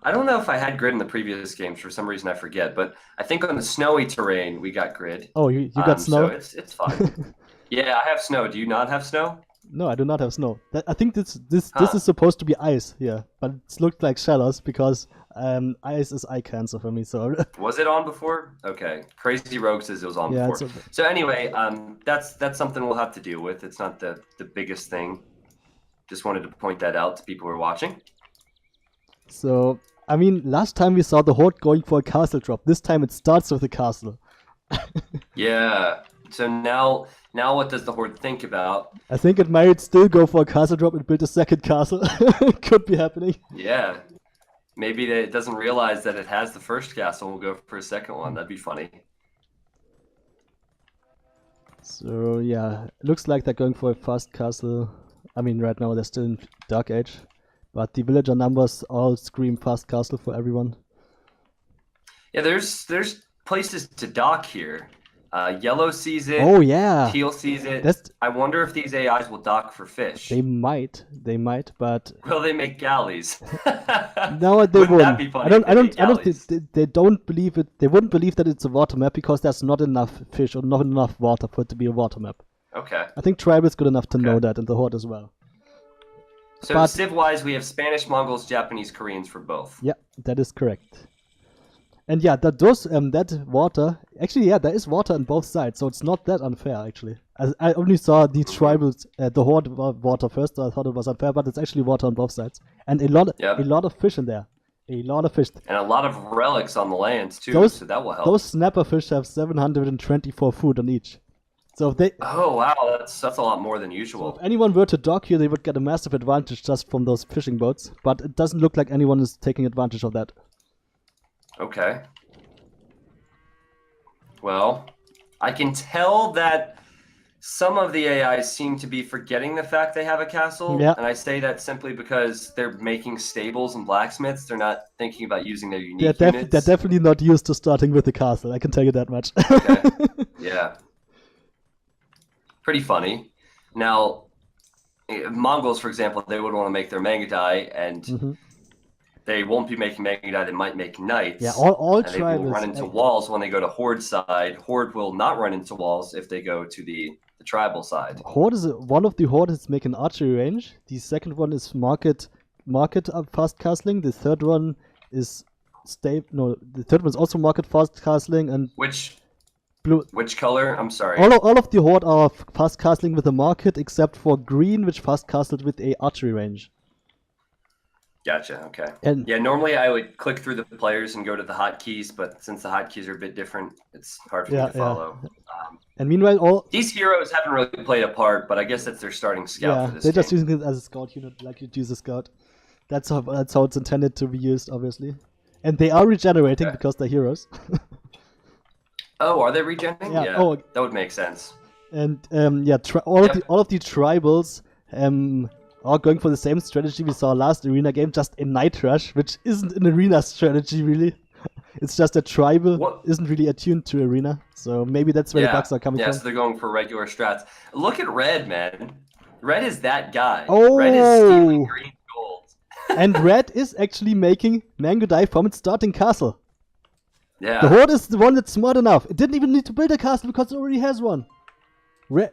I don't know if I had grid in the previous games. For some reason I forget, but I think on the snowy terrain we got grid. Oh, you got snow? So it's fine. Yeah, I have snow. Do you not have snow? No, I do not have snow. I think this is supposed to be ice here, but it's looked like shallows because ice is eye cancer for me. So was it on before? Okay, Crazy Rogue says it was on before. So anyway, that's something we'll have to deal with. It's not the biggest thing. Just wanted to point that out to people who are watching. So I mean, last time we saw the Horde going for a castle drop. This time it starts with a castle. Yeah. So now what does the Horde think about? I think it might still go for a castle drop and build a second castle. Could be happening. Yeah. Maybe it doesn't realize that it has the first castle and will go for a second one. That'd be funny. So yeah, looks like they're going for a fast castle. I mean, right now they're still in Dark Age. But the villager numbers all scream fast castle for everyone. Yeah, there's places to dock here. Yellow sees it. Oh yeah. Teal sees it. I wonder if these AIs will dock for fish. They might, but will they make galleys? No, they won't. That be funny I don't think they don't believe it. They wouldn't believe that it's a water map because there's not enough fish or not enough water for it to be a water map. Okay. I think Tribe is good enough to know that, and the Horde as well. So civ-wise, we have Spanish, Mongols, Japanese, Koreans for both. Yeah, that is correct. And yeah, that water, actually, yeah, there is water on both sides, so it's not that unfair, actually. I only saw the tribals, the Horde water first, so I thought it was unfair, but it's actually water on both sides. And a lot of fish in there. A lot of fish. And a lot of relics on the lands, too, so that will help. Those snapper fish have 724 food on each. So if they... Oh, wow, that's a lot more than usual. So if anyone were to dock here, they would get a massive advantage just from those fishing boats, but it doesn't look like anyone is taking advantage of that. Okay. Well, I can tell that some of the AIs seem to be forgetting the fact they have a castle. Yeah. And I say that simply because they're making stables and blacksmiths. They're not thinking about using their unique units. They're definitely not used to starting with the castle, I can tell you that much. Okay. Yeah. Pretty funny. Now, Mongols, for example, they would want to make their Mangadai, and they won't be making Mangadai, they might make knights. Yeah, all and they will run into walls when they go to Horde side. Horde will not run into walls if they go to the tribal side. One of the Horde is making archery range. The second one is market fast castling. The third one is the third one is also market fast castling, and which color? I'm sorry. All of the Horde are fast castling with a market, except for green, which fast castled with a archery range. Gotcha. Okay. And yeah, normally I would click through the players and go to the hotkeys, but since the hotkeys are a bit different, it's hard for me to follow. And meanwhile, all these heroes haven't really played a part, but I guess that's their starting scout for this they're game. just using it as a scout unit, like you'd use a scout. That's how it's intended to be used, obviously. And they are regenerating because they're heroes. Oh, are they regenerating? Yeah. Oh, that would make sense. And all of the tribals are going for the same strategy we saw last arena game, just a Night Rush, which isn't an arena strategy really. It's just a tribal isn't really attuned to arena, so maybe that's where the bugs are coming from. Yeah, so they're going for regular strats. Look at Red, man. Red is that guy. Oh! Red is stealing green gold. And Red is actually making Mango Die from its starting castle. Yeah. The Horde is the one that's smart enough. It didn't even need to build a castle because it already has one.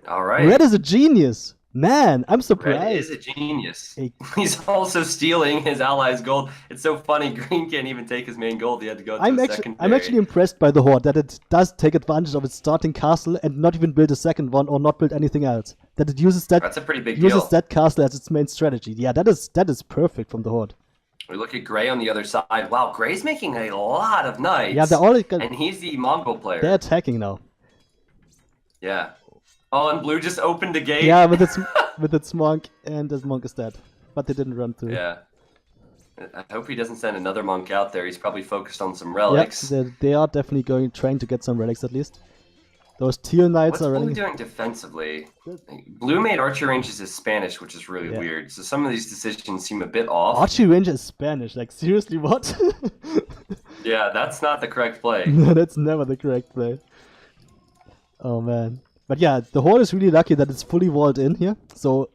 All right. Red is a genius. Man, I'm surprised. Red is a genius. He's also stealing his allies' gold. It's so funny. Green can't even take his main gold. He had to go to the secondary. I'm actually impressed by the Horde that it does take advantage of its starting castle and not even build a second one or not build anything else. That it uses that. That's a pretty big uses deal. that castle as its main strategy. Yeah, that is perfect from the Horde. We look at Gray on the other side. Wow, Gray's making a lot of knights. Yeah, they're all. And he's the Mongol player. They're attacking now. Yeah. Oh, and Blue just opened a gate. Yeah, with its monk, and his monk is dead. But they didn't run through. Yeah. I hope he doesn't send another monk out there. He's probably focused on some relics. Yeah, they are definitely trying to get some relics at least. Those teal knights are running. What's Blue doing defensively? Blue made archer ranges as Spanish, which is really weird. So some of these decisions seem a bit off. Archer range is Spanish. Like, seriously, what? Yeah, that's not the correct play. No, that's never the correct play. Oh, man. But yeah, the Horde is really lucky that it's fully walled in here. So,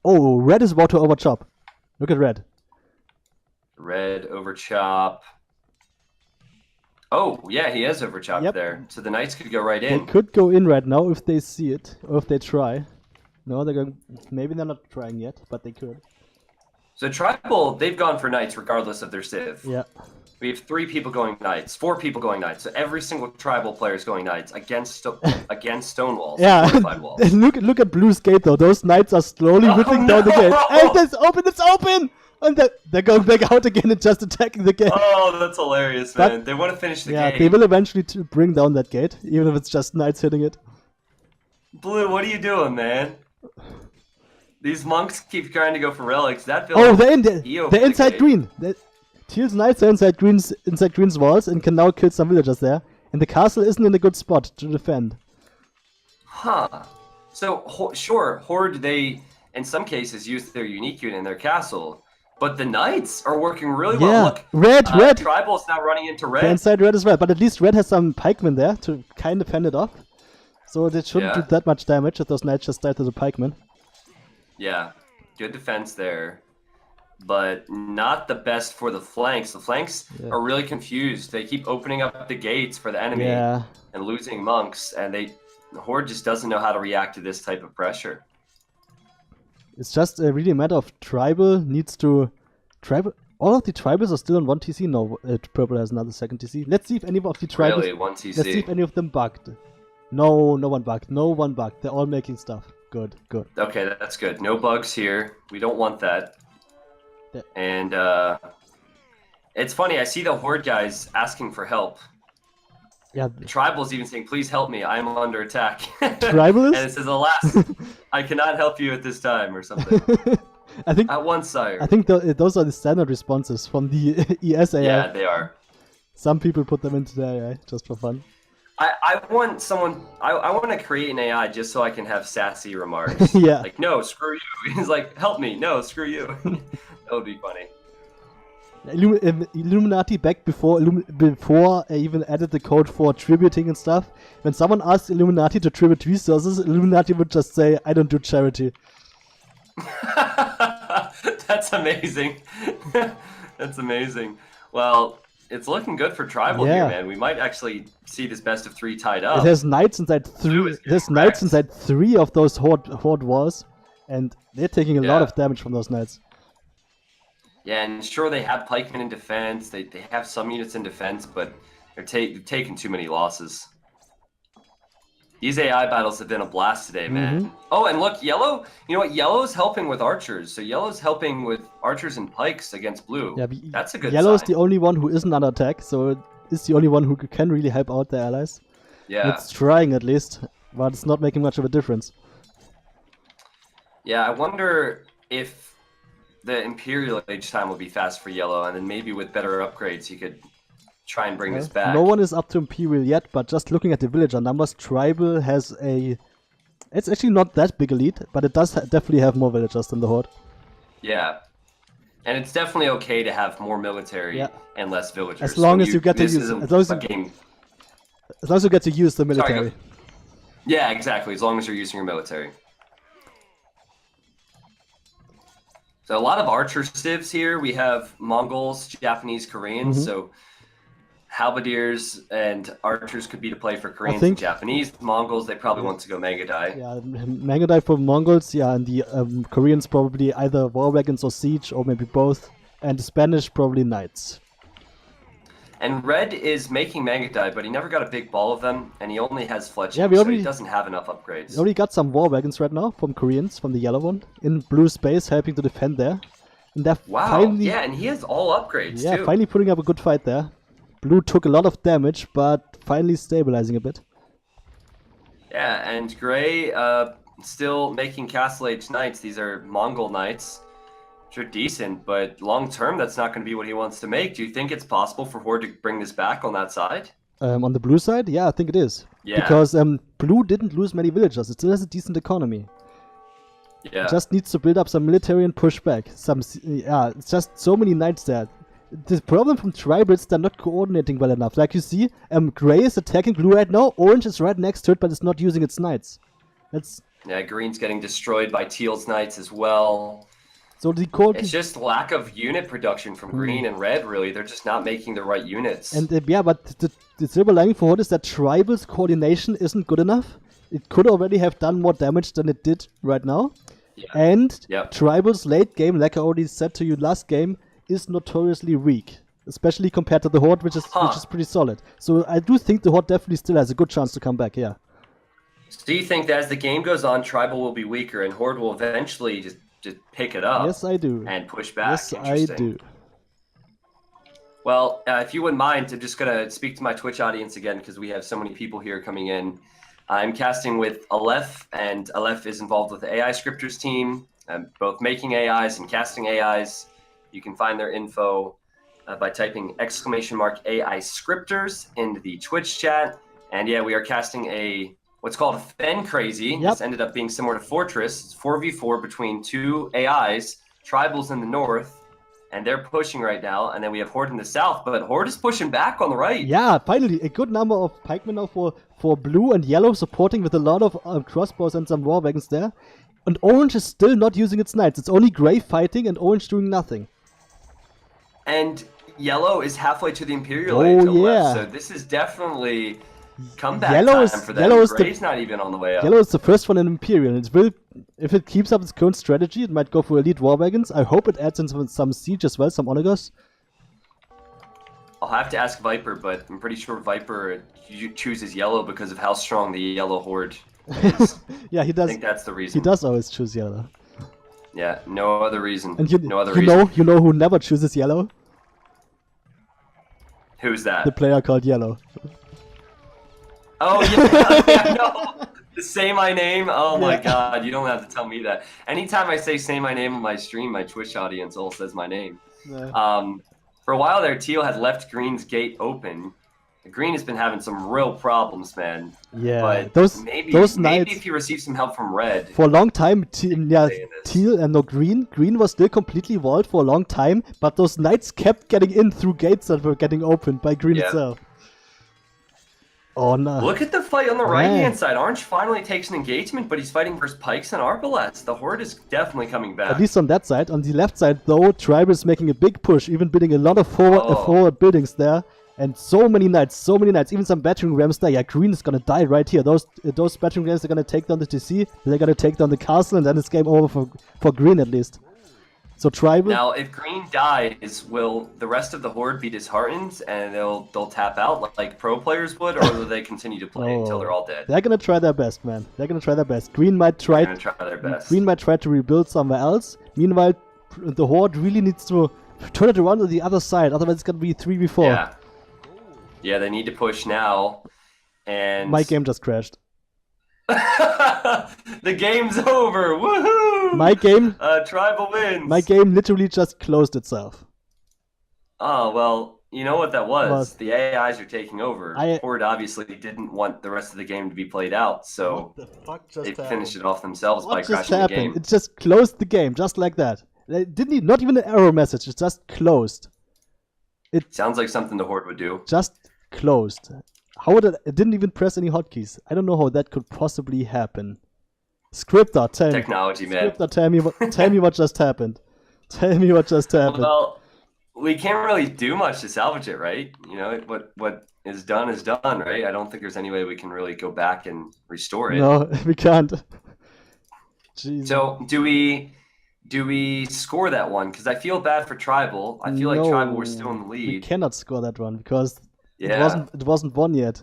oh, Red is about to overchop. Look at Red. Red overchop. Oh, yeah, he has overchopped there. So the knights could go right in. They could go in right now if they see it, or if they try. No, they're going. Maybe they're not trying yet, but they could. So Tribal, they've gone for knights regardless of their civ. Yeah. We have 3 people going knights, 4 people going knights. So every single tribal player is going knights against stone walls. Yeah. Walls. Look at Blue's gate though. Those knights are slowly whipping down the gate. And it's open! It's open! And they're going back out again and just attacking the gate. Oh, that's hilarious, man. They want to finish the game. Yeah, they will eventually bring down that gate, even if it's just knights hitting it. Blue, what are you doing, man? These monks keep trying to go for relics. That they're inside green. Teal's knights are inside green's walls and can now kill some villagers there. And the castle isn't in a good spot to defend. Huh. So, sure, Horde, they, in some cases, use their unique unit in their castle. But the knights are working really well. Look, Red! Tribal's now running into Red. They're inside Red as well, but at least Red has some pikemen there to kind of fend it off. So they shouldn't do that much damage if those knights just die to the pikemen. Yeah, good defense there. But not the best for the flanks. The flanks are really confused. They keep opening up the gates for the enemy and losing monks, and the Horde just doesn't know how to react to this type of pressure. It's just really a matter of Tribal needs to... All of the Tribals are still on 1 TC? No, Purple has another second TC. Let's see if any of the Tribals... Really, 1 TC. Let's see if any of them bugged. No, no one bugged. No one bugged. They're all making stuff. Good, good. Okay, that's good. No bugs here. We don't want that. And it's funny, I see the Horde guys asking for help. Yeah. The Tribal's even saying, please help me, I am under attack. Tribal is? And it says, alas, I cannot help you at this time, or something. I think at once, sire. I think those are the standard responses from the ES AI. Yeah, they are. Some people put them into the AI just for fun. I want someone, I want to create an AI just so I can have sassy remarks. Yeah. Like, no, screw you. He's like, help me. No, screw you. That would be funny. Illuminati back before I even added the code for tributing and stuff. When someone asked Illuminati to tribute resources, Illuminati would just say, I don't do charity. That's amazing. That's amazing. Well, it's looking good for Tribal here, man. We might actually see this best of 3 tied up. It has knights inside 3. There's knights inside 3 of those horde walls, and they're taking a lot of damage from those knights. Yeah, and sure they have pikemen in defense. They have some units in defense, but they're taking too many losses. These AI battles have been a blast today, man. Oh, and look, yellow. You know what? Yellow's helping with archers. So yellow's helping with archers and pikes against blue. Yeah, that's a good Yellow's sign. the only one who isn't under attack, so it's the only one who can really help out the allies. Yeah. It's trying at least, but it's not making much of a difference. Yeah, I wonder if the Imperial Age time will be fast for yellow, and then maybe with better upgrades he could try and bring this back. No one is up to Imperial yet, but just looking at the villager numbers, Tribal has a... It's actually not that big a lead, but it does definitely have more villagers than the Horde. Yeah. And it's definitely okay to have more military and less villagers. As long as you get to use... As long as you get to use the military. Yeah, exactly. As long as you're using your military. So a lot of archer civs here. We have Mongols, Japanese, Koreans. So halberdiers and archers could be to play for Koreans and Japanese. Mongols, they probably want to go Magadai. Yeah, Magadai for Mongols, and the Koreans probably either war wagons or siege, or maybe both. And the Spanish probably knights. And Red is making Magadai, but he never got a big ball of them, and he only has fletching, so he doesn't have enough upgrades. We already got some war wagons right now from Koreans, from the yellow one, in blue space, helping to defend there. And wow, finally, yeah, and he has all upgrades too. Yeah, finally putting up a good fight there. Blue took a lot of damage, but finally stabilizing a bit. Yeah, and Gray still making Castle Age Knights. These are Mongol Knights. Which are decent, but long term, that's not going to be what he wants to make. Do you think it's possible for Horde to bring this back on that side? On the blue side? Yeah, I think it is. Yeah. Because blue didn't lose many villagers. It still has a decent economy. Yeah. It just needs to build up some military and push back. It's just so many knights there. The problem from tribals, they're not coordinating well enough. Like you see, Gray is attacking blue right now. Orange is right next to it, but it's not using its knights. Yeah, green's getting destroyed by teal's knights as well. So it's just lack of unit production from green and red, really. They're just not making the right units. And but the silver lining for Horde is that Tribal's coordination isn't good enough. It could already have done more damage than it did right now. Yeah. And Tribal's late game, like I already said to you last game, is notoriously weak. Especially compared to the Horde, which is pretty solid. So I do think the Horde definitely still has a good chance to come back, yeah. So do you think that as the game goes on, Tribal will be weaker and Horde will eventually just pick it up? Yes, I do. And push back? Yes, I do. Well, if you wouldn't mind, I'm just going to speak to my Twitch audience again because we have so many people here coming in. I'm casting with Aleph, and Aleph is involved with the AIScripters team, both making AIs and casting AIs. You can find their info by typing !AIScripters into the Twitch chat. And yeah, we are casting what's called a Fen Crazy. This ended up being similar to Fortress. It's 4v4 between two AIs, Tribals in the north, and they're pushing right now. And then we have Horde in the south, but Horde is pushing back on the right. Yeah, finally, a good number of pikemen now for blue and yellow, supporting with a lot of crossbows and some war wagons there. And orange is still not using its knights. It's only gray fighting and orange doing nothing. And yellow is halfway to the Imperial Age left, so this is definitely comeback time for them. Gray's not even on the way up. Yellow is the first one in Imperial. It will, if it keeps up its current strategy, it might go for elite war wagons. I hope it adds in some siege as well, some onagers. I'll have to ask Viper, but I'm pretty sure Viper chooses yellow because of how strong the yellow Horde is. Yeah, he does. I think that's the reason. He does always choose yellow. Yeah, no other reason. And no other reason. You know who never chooses yellow? Who's that? The player called Yellow. Oh, yeah, no. Say my name? Oh my god, you don't have to tell me that. Anytime I say my name on my stream, my Twitch audience all says my name. Yeah. For a while there, Teal had left Green's gate open. Green has been having some real problems, man. Yeah, but maybe if he receives some help from Red. For a long time, Teal and Green was still completely walled for a long time, but those knights kept getting in through gates that were getting opened by Green itself. Oh no. Look at the fight on the right-hand side. Orange finally takes an engagement, but he's fighting versus Pikes and Arbalets. The Horde is definitely coming back. At least on that side. On the left side, though, Tribal is making a big push, even building a lot of forward buildings there. And so many knights, even some battering rams there. Yeah, Green is gonna die right here. Those battering rams are gonna take down the TC, they're gonna take down the castle, and then it's game over for Green at least. So Tribal. Now, if green dies, will the rest of the Horde be disheartened and they'll tap out like pro players would, or will they continue to play until they're all dead? They're gonna try their best, man. They're gonna try their best. Green might try. They're gonna try their best. Green might try to rebuild somewhere else. Meanwhile, the Horde really needs to turn it around to the other side. Otherwise, it's gonna be 3v4. Yeah. Yeah, they need to push now. And my game just crashed. The game's over. Woohoo! My game. Tribal wins. My game literally just closed itself. Oh well, you know what that was? The AIs are taking over. Horde obviously didn't want the rest of the game to be played out, so what the fuck just they finished it off themselves by crashing the game. It just closed the game, just like that. It didn't not even an error message. It just closed. It sounds like something the Horde would do. Just closed. How would it didn't even press any hotkeys? I don't know how that could possibly happen. Scripter, tell me. Technology, man. Scripter, tell me what just happened. Tell me what just happened. Well, we can't really do much to salvage it, right? You know, what is done, right? I don't think there's any way we can really go back and restore it. No, we can't. Jesus. So do we score that one? Because I feel bad for Tribal. I feel like Tribal were still in the lead. We cannot score that one because it wasn't won yet.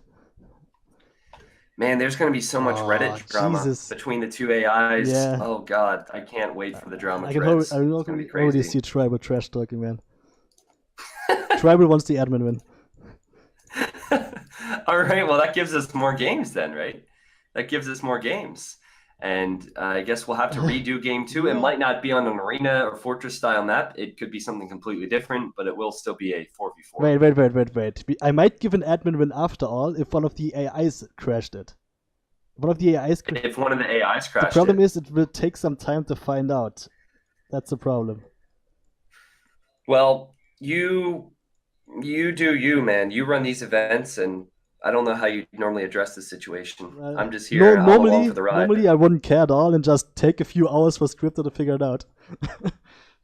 Man, there's going to be so much Reddit drama between the two AIs. Yeah. Oh god, I can't wait for the drama. I can already see Tribal trash talking, man. Tribal wants the admin win. All right, well that gives us more games then, right? That gives us more games. And I guess we'll have to redo game 2. It might not be on an arena or fortress style map. It could be something completely different, but it will still be a 4v4. Wait. I might give an admin win after all if one of the AIs crashed it. If one of the AIs crashed it. The problem is it will take some time to find out. That's the problem. Well, you do you, man. You run these events, and I don't know how you normally address this situation. I'm just here along for the ride. Normally, I wouldn't care at all and just take a few hours for Scripter to figure it out.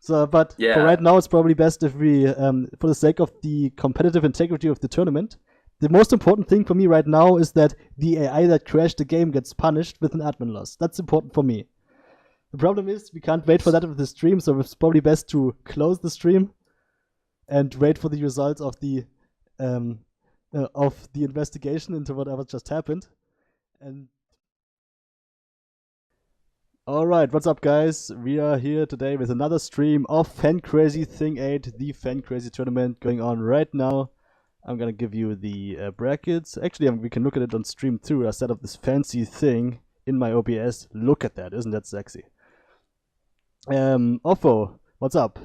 But for right now, it's probably best if we, for the sake of the competitive integrity of the tournament, the most important thing for me right now is that the AI that crashed the game gets punished with an admin loss. That's important for me. The problem is we can't wait for that with the stream, so it's probably best to close the stream and wait for the results of the investigation into whatever just happened. And alright, what's up guys? We are here today with another stream of FCT8, the Fan Crazy tournament going on right now. I'm gonna give you the brackets. Actually, we can look at it on stream too. I set up this fancy thing in my OBS. Look at that, isn't that sexy? Offwo, what's up?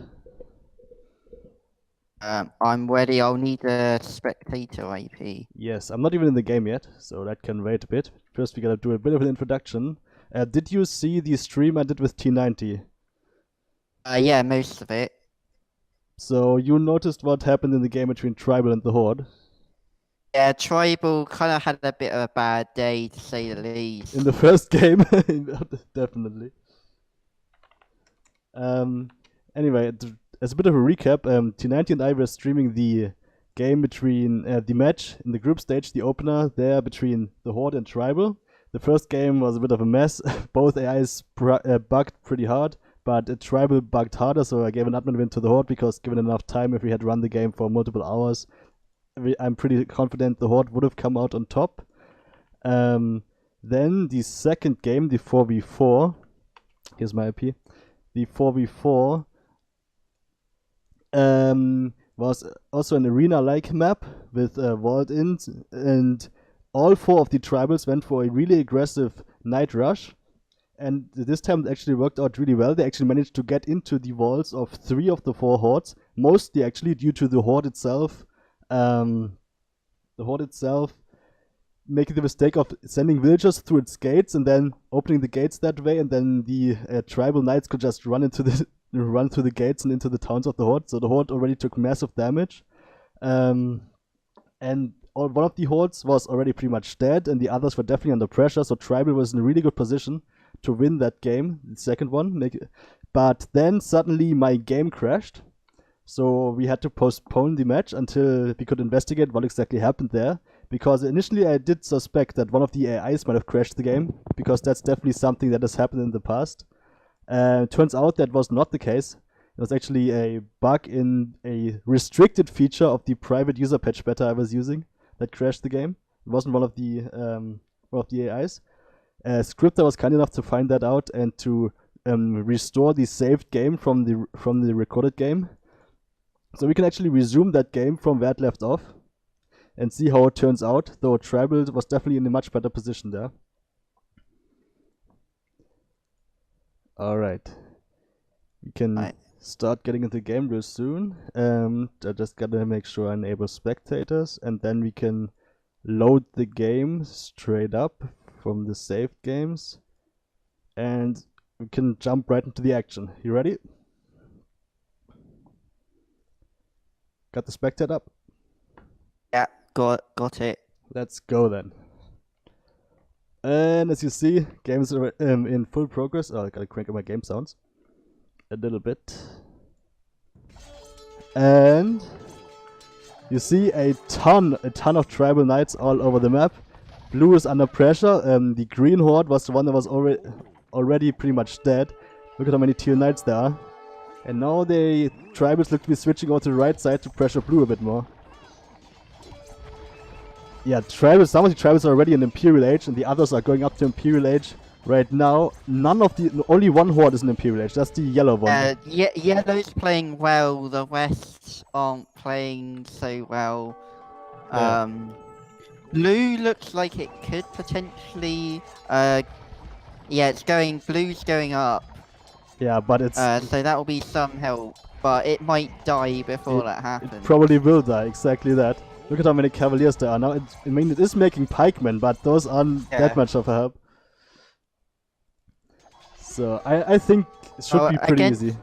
I'm ready. I'll need a spectator AP. Yes, I'm not even in the game yet, so that can wait a bit. First, we gotta do a bit of an introduction. Did you see the stream I did with T90? Yeah, most of it. So you noticed what happened in the game between Tribal and the Horde? Yeah, Tribal kind of had a bit of a bad day, to say the least. In the first game, definitely. Anyway, as a bit of a recap, T90 and I were streaming the game between the match in the group stage, the opener there between the Horde and Tribal. The first game was a bit of a mess. Both AIs bugged pretty hard, but Tribal bugged harder, so I gave an admin win to the Horde because given enough time, if we had run the game for multiple hours, I'm pretty confident the Horde would have come out on top. Then the second game, the 4v4, here's my IP, the 4v4 was also an arena-like map with vault-ins, and all 4 of the tribals went for a really aggressive night rush, and this time it actually worked out really well. They actually managed to get into the walls of 3 of the 4 hordes, mostly actually due to the Horde itself. Making the mistake of sending villagers through its gates and then opening the gates that way, and then the tribal knights could just run through the gates and into the towns of the Horde. So the Horde already took massive damage, and one of the hordes was already pretty much dead, and the others were definitely under pressure. So Tribal was in a really good position to win that game, the second one. But then suddenly my game crashed, so we had to postpone the match until we could investigate what exactly happened there. Because initially I did suspect that one of the AIs might have crashed the game, because that's definitely something that has happened in the past. Turns out that was not the case. It was actually a bug in a restricted feature of the private user patch beta I was using that crashed the game. It wasn't one of the AIs. Scripter was kind enough to find that out and to restore the saved game from the recorded game. So we can actually resume that game from where it left off and see how it turns out, though Tribal was definitely in a much better position there. Alright. We can start getting into the game real soon. I just gotta make sure I enable spectators, and then we can load the game straight up from the saved games, and we can jump right into the action. You ready? Got the spectator up? Yeah, got it. Let's go then. And as you see, games are in full progress. Oh, I gotta crank up my game sounds a little bit. And you see a ton of tribal knights all over the map. Blue is under pressure. The green horde was the one that was already pretty much dead. Look at how many tier knights there are. And now the tribals look to be switching over to the right side to pressure blue a bit more. Yeah, some of the tribals are already in Imperial Age, and the others are going up to Imperial Age right now. Only one horde is in Imperial Age. That's the yellow one. Yellow's playing well. The West aren't playing so well. Yeah. Blue looks like it could potentially. Blue's going up. Yeah, but it's. So that will be some help, but it might die before that happens. It probably will die. Exactly that. Look at how many cavaliers there are now. I mean, it is making pikemen, but those aren't that much of a help. So I think it should be pretty easy.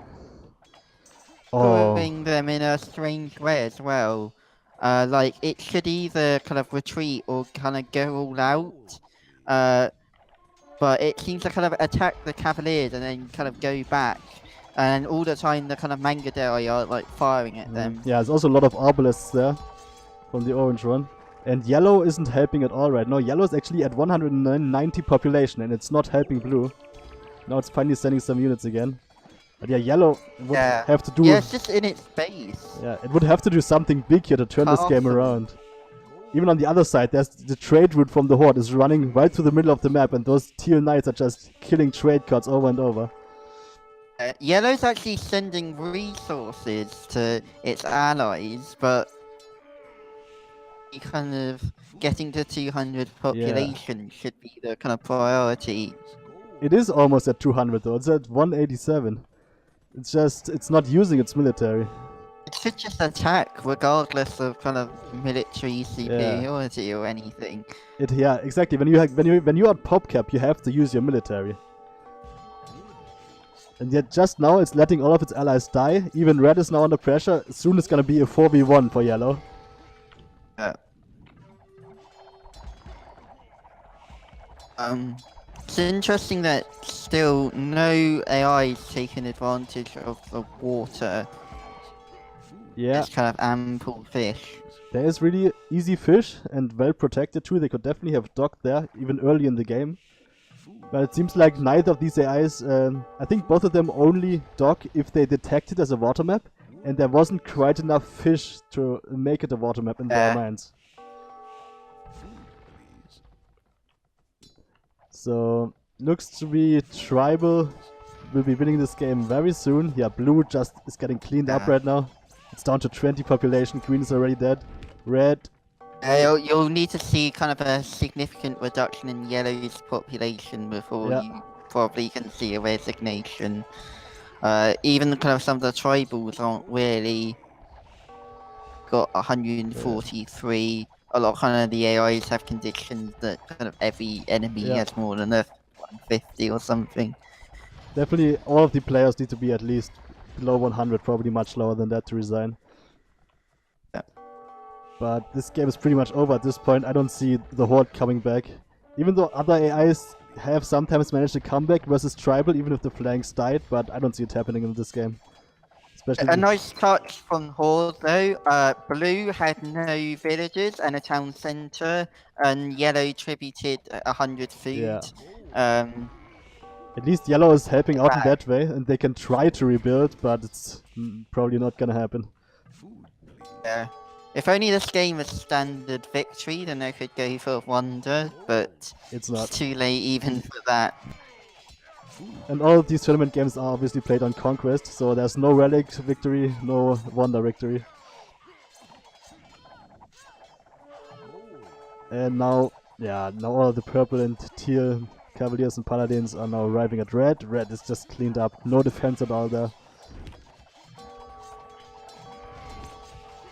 Putting them in a strange way as well. Like it should either kind of retreat or kind of go all out. But it seems to kind of attack the cavaliers and then kind of go back. And all the time the kind of Mangadai are like firing at them. Yeah, there's also a lot of arbalists there from the orange one. And yellow isn't helping at all right now. Yellow is actually at 190 population and it's not helping blue. Now it's finally sending some units again. But yeah, yellow would have to do... Yeah, it's just in its base. Yeah, it would have to do something big here to turn this game around. Even on the other side, there's the trade route from the Horde is running right through the middle of the map, and those teal knights are just killing trade cards over and over. Yellow's actually sending resources to its allies, but kind of getting to 200 population should be the kind of priority. It is almost at 200 though, it's at 187. It's just, it's not using its military. It should just attack regardless of kind of military superiority or anything. Yeah, exactly. When you are at pop cap, you have to use your military. And yet just now it's letting all of its allies die. Even red is now under pressure. Soon it's gonna be a 4v1 for yellow. It's interesting that still no AI is taking advantage of the water. Yeah. It's kind of ample fish. There is really easy fish and well protected too. They could definitely have docked there even early in the game. But it seems like neither of these AIs, I think both of them only dock if they detect it as a water map. And there wasn't quite enough fish to make it a water map in their minds. So, looks to be Tribal will be winning this game very soon. Yeah, Blue just is getting cleaned up right now. It's down to 20 population. Green is already dead. Red. You'll need to see kind of a significant reduction in Yellow's population before you probably can see a resignation. Even kind of some of the tribals aren't really got 143. A lot of kind of the AIs have conditions that kind of every enemy has more than a 150 or something. Definitely all of the players need to be at least below 100, probably much lower than that to resign. Yeah. But this game is pretty much over at this point. I don't see the Horde coming back. Even though other AIs have sometimes managed to come back versus Tribal, even if the flanks died, but I don't see it happening in this game. Especially a nice touch from Horde though. Blue had no villages and a town centre, and Yellow tributed 100 food. At least yellow is helping out in that way, and they can try to rebuild, but it's probably not gonna happen. Yeah. If only this game was standard victory, then I could go for wonder, but It's not. it's too late even for that. And all of these tournament games are obviously played on Conquest, so there's no relic victory, no wonder victory. And now, yeah, now all the purple and teal Cavaliers and Paladins are now arriving at red. Red is just cleaned up, no defense at all there.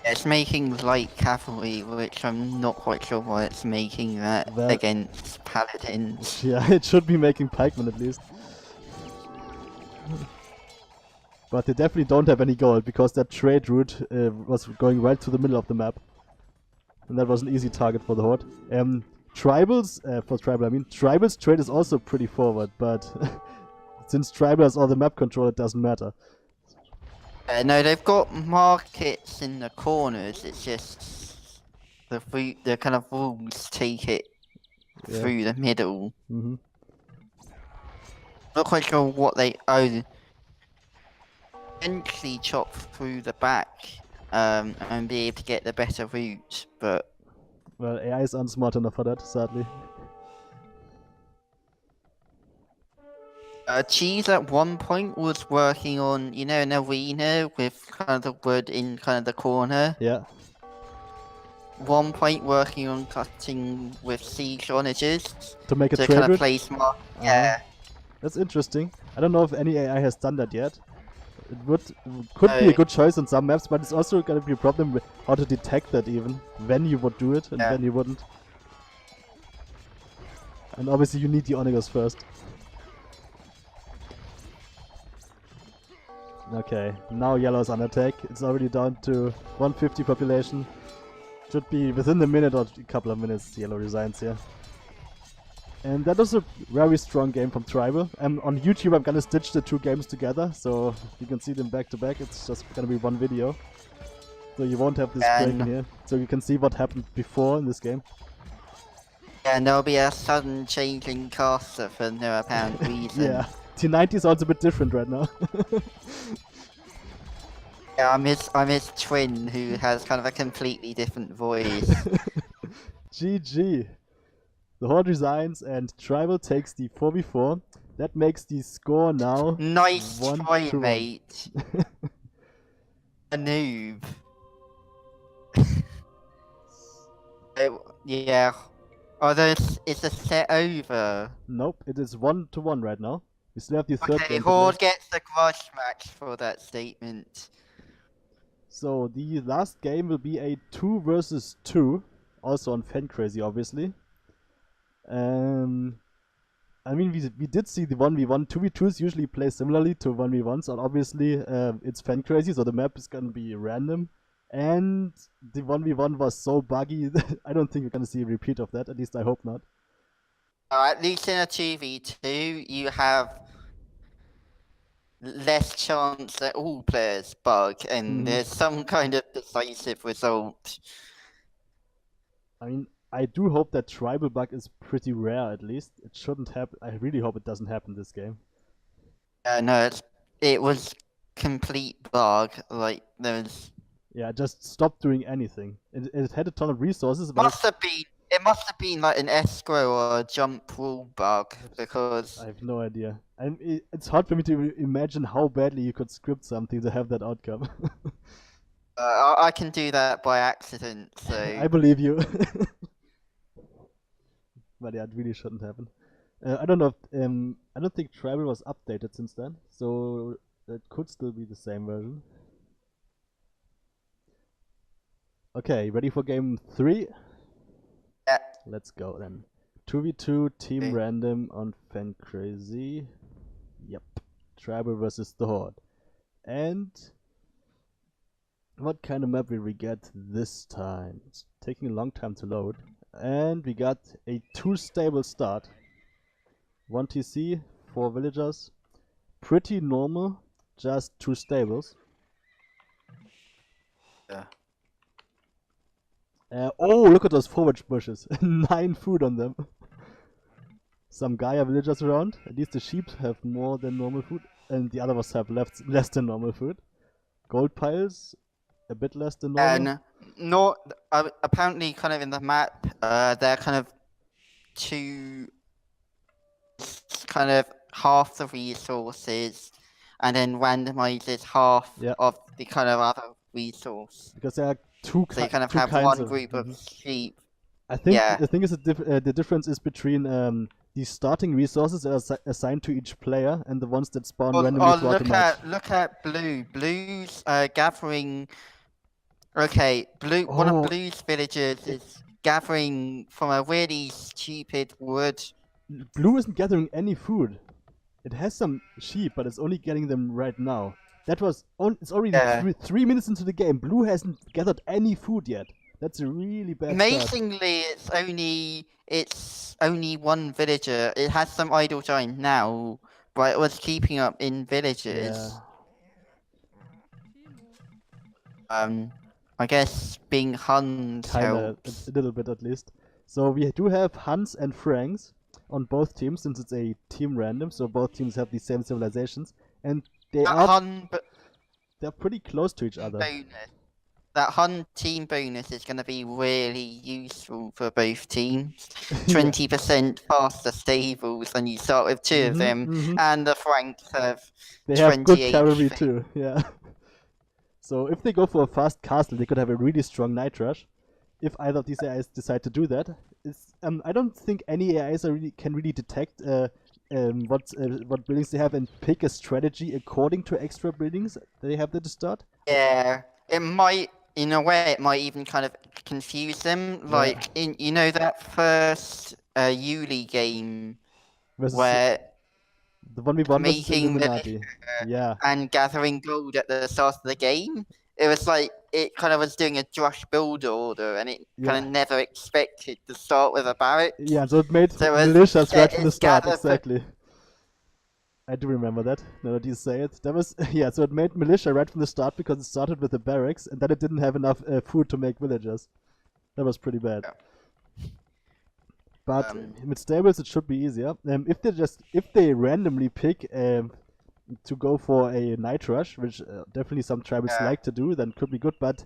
It's making light cavalry, which I'm not quite sure why it's making that against paladins. Yeah, it should be making pikemen at least. But they definitely don't have any gold, because that trade route was going right to the middle of the map. And that was an easy target for the Horde. Tribals, Tribals trade is also pretty forward, but since Tribal has all the map control, it doesn't matter. No, they've got markets in the corners. It's just the kind of walls take it through the middle. Mm-hmm. Not quite sure what they own. Eventually chop through the back and be able to get the better route, but well, AI is unsmart enough for that, sadly. Cheese at one point was working on, you know, an arena with kind of the wood in kind of the corner. Yeah. One point working on cutting with siege onages To make a trade kind of route? place yeah. That's interesting. I don't know if any AI has done that yet. It could be a good choice on some maps, but it's also gonna be a problem with how to detect that even, when you would do it and when you wouldn't. And obviously you need the onagers first. Okay, now yellow's on attack. It's already down to 150 population. Should be within a minute or a couple of minutes yellow resigns here. And that was a very strong game from Tribal. On YouTube I'm gonna stitch the two games together, so you can see them back to back. It's just gonna be one video. So you won't have this break in here. So you can see what happened before in this game. And there'll be a sudden change in caster for no apparent reason. Yeah, T90 is also a bit different right now. Yeah, I'm his twin who has kind of a completely different voice. GG. The Horde resigns and Tribal takes the 4v4. That makes the score now Nice 1-1. try, mate. A noob. Yeah. Oh, is the set over? Nope, it is 1-1 right now. We still have the third Okay, game. Horde gets the grudge match for that statement. So the last game will be a 2 versus 2, also on Fan Crazy, obviously. I mean, we did see the 1v1. 2v2s usually play similarly to 1v1s, and obviously it's Fan Crazy, so the map is gonna be random. And the 1v1 was so buggy that I don't think we're gonna see a repeat of that. At least I hope not. At least in a 2v2, you have less chance that all players bug, and there's some kind of decisive result. I mean, I do hope that tribal bug is pretty rare at least. It shouldn't happen. I really hope it doesn't happen this game. No, it was complete bug. Like, there was... Yeah, just stop doing anything. It had a ton of resources, but it must have been like an escrow or a jump rule bug, because... I have no idea. And it's hard for me to imagine how badly you could script something to have that outcome. I can do that by accident, so... I believe you. But yeah, it really shouldn't happen. I don't know if, I don't think Tribal was updated since then, so it could still be the same version. Okay, ready for game 3? Yeah. Let's go then. 2v2 team random on Fan Crazy. Yep. Tribal versus the Horde. And what kind of map will we get this time? It's taking a long time to load. And we got a 2-stable start. 1 TC, 4 villagers. Pretty normal, just 2 stables. Yeah. Oh, look at those forage bushes. 9 food on them. some Gaia villagers around. At least the sheep have more than normal food, and the other ones have less than normal food. Gold piles, a bit less than normal. And not apparently, kind of in the map, they're kind of two, kind of half the resources, and then randomizes half of the kind of other resource. Because there are two. So you kind of two have kinds one of, group of sheep. I think the thing is the difference is between the starting resources that are assigned to each player and the ones that spawn randomly throughout the match. Look at blue. Blue's gathering. Okay, blue. One of Blue's villagers is gathering from a really stupid wood. Blue isn't gathering any food. It has some sheep, but it's only getting them right now. That was it's already 3 minutes into the game. Blue hasn't gathered any food yet. That's a really bad Amazingly, start. it's only one villager. It has some idle time now, but it was keeping up in villages. Yeah. I guess being Huns helps. A little bit at least. So we do have Huns and Franks on both teams, since it's a team random, so both teams have the same civilizations, and they're pretty close to each other. That Hun team bonus is going to be really useful for both teams. 20% faster stables when you start with two of them, and the Franks have they have good cavalry too, yeah. So if they go for a fast castle, they could have a really strong night rush. If either of these AIs decide to do that, I don't think any AIs can really detect what buildings they have and pick a strategy according to extra buildings they have at the start. Yeah, it might. In a way, it might even kind of confuse them. Like in that first Yuli game where the one we won was Illuminati. And gathering gold at the start of the game. It was like it kind of was doing a Drush build order, and it kind of never expected to start with a barrack. Yeah, so it made militias right from the start. Exactly. I do remember that. Now that you say it, that was so it made militia right from the start because it started with the barracks, and then it didn't have enough food to make villagers. That was pretty bad. Yeah. But with stables, it should be easier. If they randomly pick to go for a night rush, which definitely some tribals like to do, then could be good. But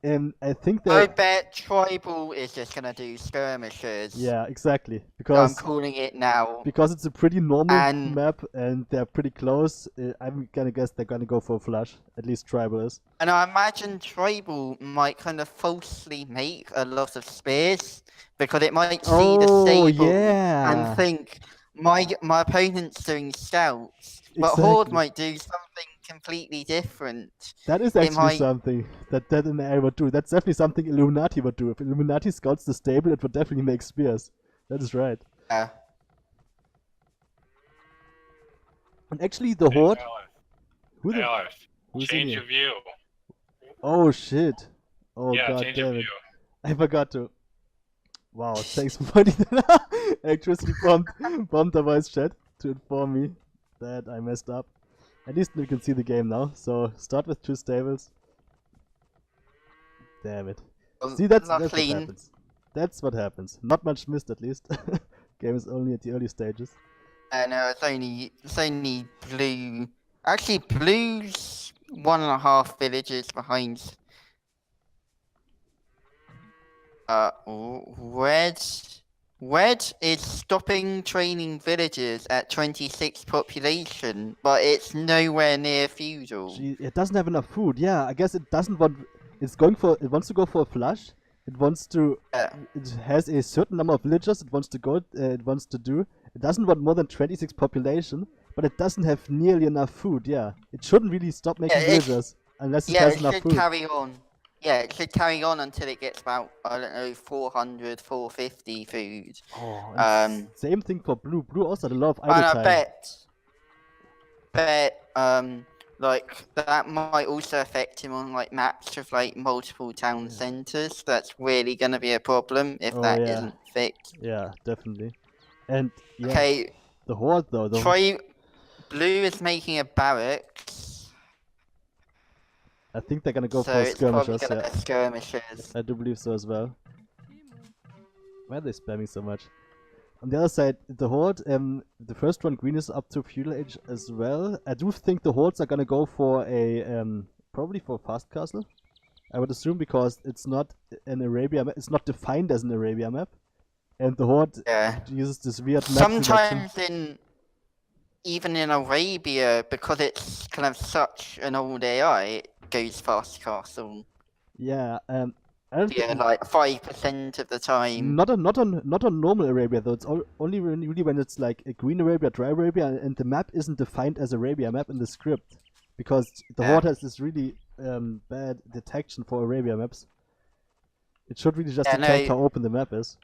I think that I bet tribal is just gonna do skirmishes. Yeah, exactly. Because I'm calling it now. Because it's a pretty normal map and they're pretty close. I'm gonna guess they're gonna go for a flush. At least tribal is. And I imagine tribal might kind of falsely make a lot of spears because it might see the stable and think my opponent's doing scouts, but Horde might do something completely different. That is actually something that an AI would do. That's definitely something Illuminati would do. If Illuminati scouts the stable, it would definitely make spears. That is right. Yeah. And actually, the Horde. Aleph, change your view. Oh shit! Oh god change damn your it! view. I forgot to. Wow, thanks for pointing that out. Electricity bombed the voice chat to inform me that I messed up. At least we can see the game now. So start with 2 stables. Damn it. See, that's what happens. That's what happens. Not much missed, at least. Game is only at the early stages. No, it's only blue. Actually, blue's 1.5 villages behind. Red is stopping training villagers at 26 population, but it's nowhere near feudal. It doesn't have enough food. Yeah, I guess it doesn't want. It wants to go for a flush. It wants to. It has a certain number of villagers. It wants to go. It wants to do. It doesn't want more than 26 population, but it doesn't have nearly enough food. Yeah, it shouldn't really stop making villagers unless it has enough food. Yeah, it should carry on. Yeah, it should carry on until it gets about, I don't know, 400, 450 food. Oh, same thing for blue. Blue also had a lot of idle time. And I bet, like, that might also affect him on, like, maps with, like, multiple town centers. That's really going to be a problem if that isn't fixed. Yeah, definitely. And, okay, the Horde, though. Blue is making a barracks. I think they're gonna go for skirmishers. Skirmishes. I do believe so as well. Why are they spamming so much? On the other side, the Horde, the first one, green is up to feudal age as well. I do think the Hordes are gonna go for a probably for fast castle. I would assume, because it's not an Arabia map. It's not defined as an Arabia map, and the Horde uses this weird map sometimes selection. Even in Arabia, because it's kind of such an old AI, it goes fast castle. Yeah, I don't think, like 5% of the time. Not on normal Arabia though. It's only really when it's like a green Arabia, dry Arabia, and the map isn't defined as Arabia map in the script, because the Horde has this really bad detection for Arabia maps. It should really just detect how open the map is.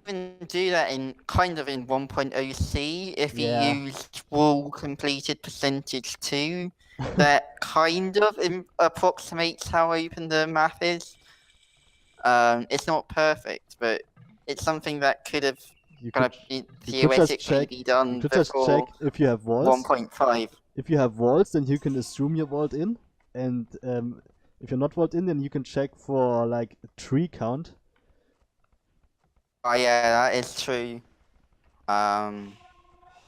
Even do that in 1.0c if you used wool completed percentage 2. That kind of approximates how open the map is. It's not perfect, but it's something that could have theoretically be done. You could just check if you have walls. 1.5. If you have walls, then you can assume you're walled in, and if you're not walled in, then you can check for like tree count. Oh yeah, that is true.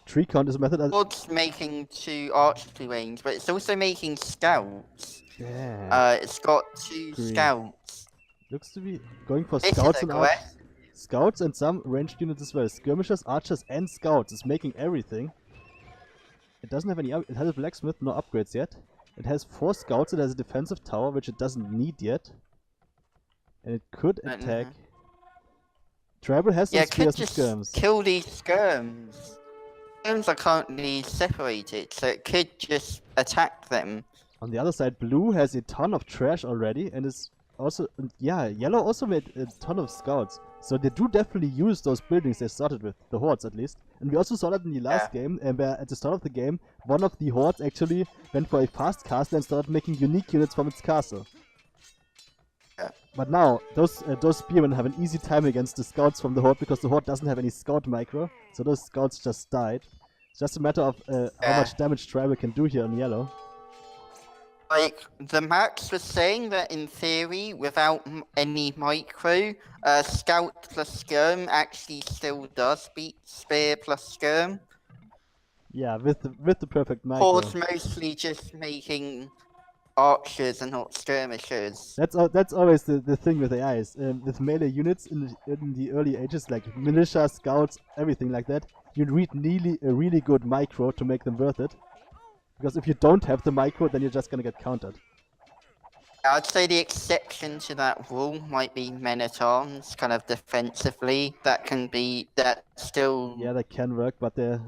Tree count is a method. It's making 2 archery range, but it's also making scouts. Yeah. It's got 2 scouts. Looks to be going for scouts and archers. Scouts and some ranged units as well. Skirmishers, archers, and scouts. It's making everything. It doesn't have any. It has a blacksmith, no upgrades yet. It has 4 scouts. It has a defensive tower, which it doesn't need yet. And it could attack. Tribal has some spears and skirms. Kill these skirms. Skirms are currently separated, so it could just attack them. On the other side, blue has a ton of trash already, and is also yellow also made a ton of scouts. So they do definitely use those buildings they started with, the Hordes at least. And we also saw that in the last game, where at the start of the game, one of the Hordes actually went for a fast castle and started making unique units from its castle. But now, those spearmen have an easy time against the scouts from the Horde, because the Horde doesn't have any scout micro, so those scouts just died. It's just a matter of how much damage Tribal can do here on yellow. Like, the Max was saying that in theory, without any micro, Scout plus Skirm actually still does beat Spear plus Skirm. Yeah, with the perfect micro. Horde's mostly just making archers and not skirmishers. That's always the thing with AIs. With melee units in the early ages, like militia, scouts, everything like that, you need a really good micro to make them worth it. Because if you don't have the micro, then you're just gonna get countered. I'd say the exception to that rule might be men-at-arms, kind of defensively. That still... Yeah, that can work, but they're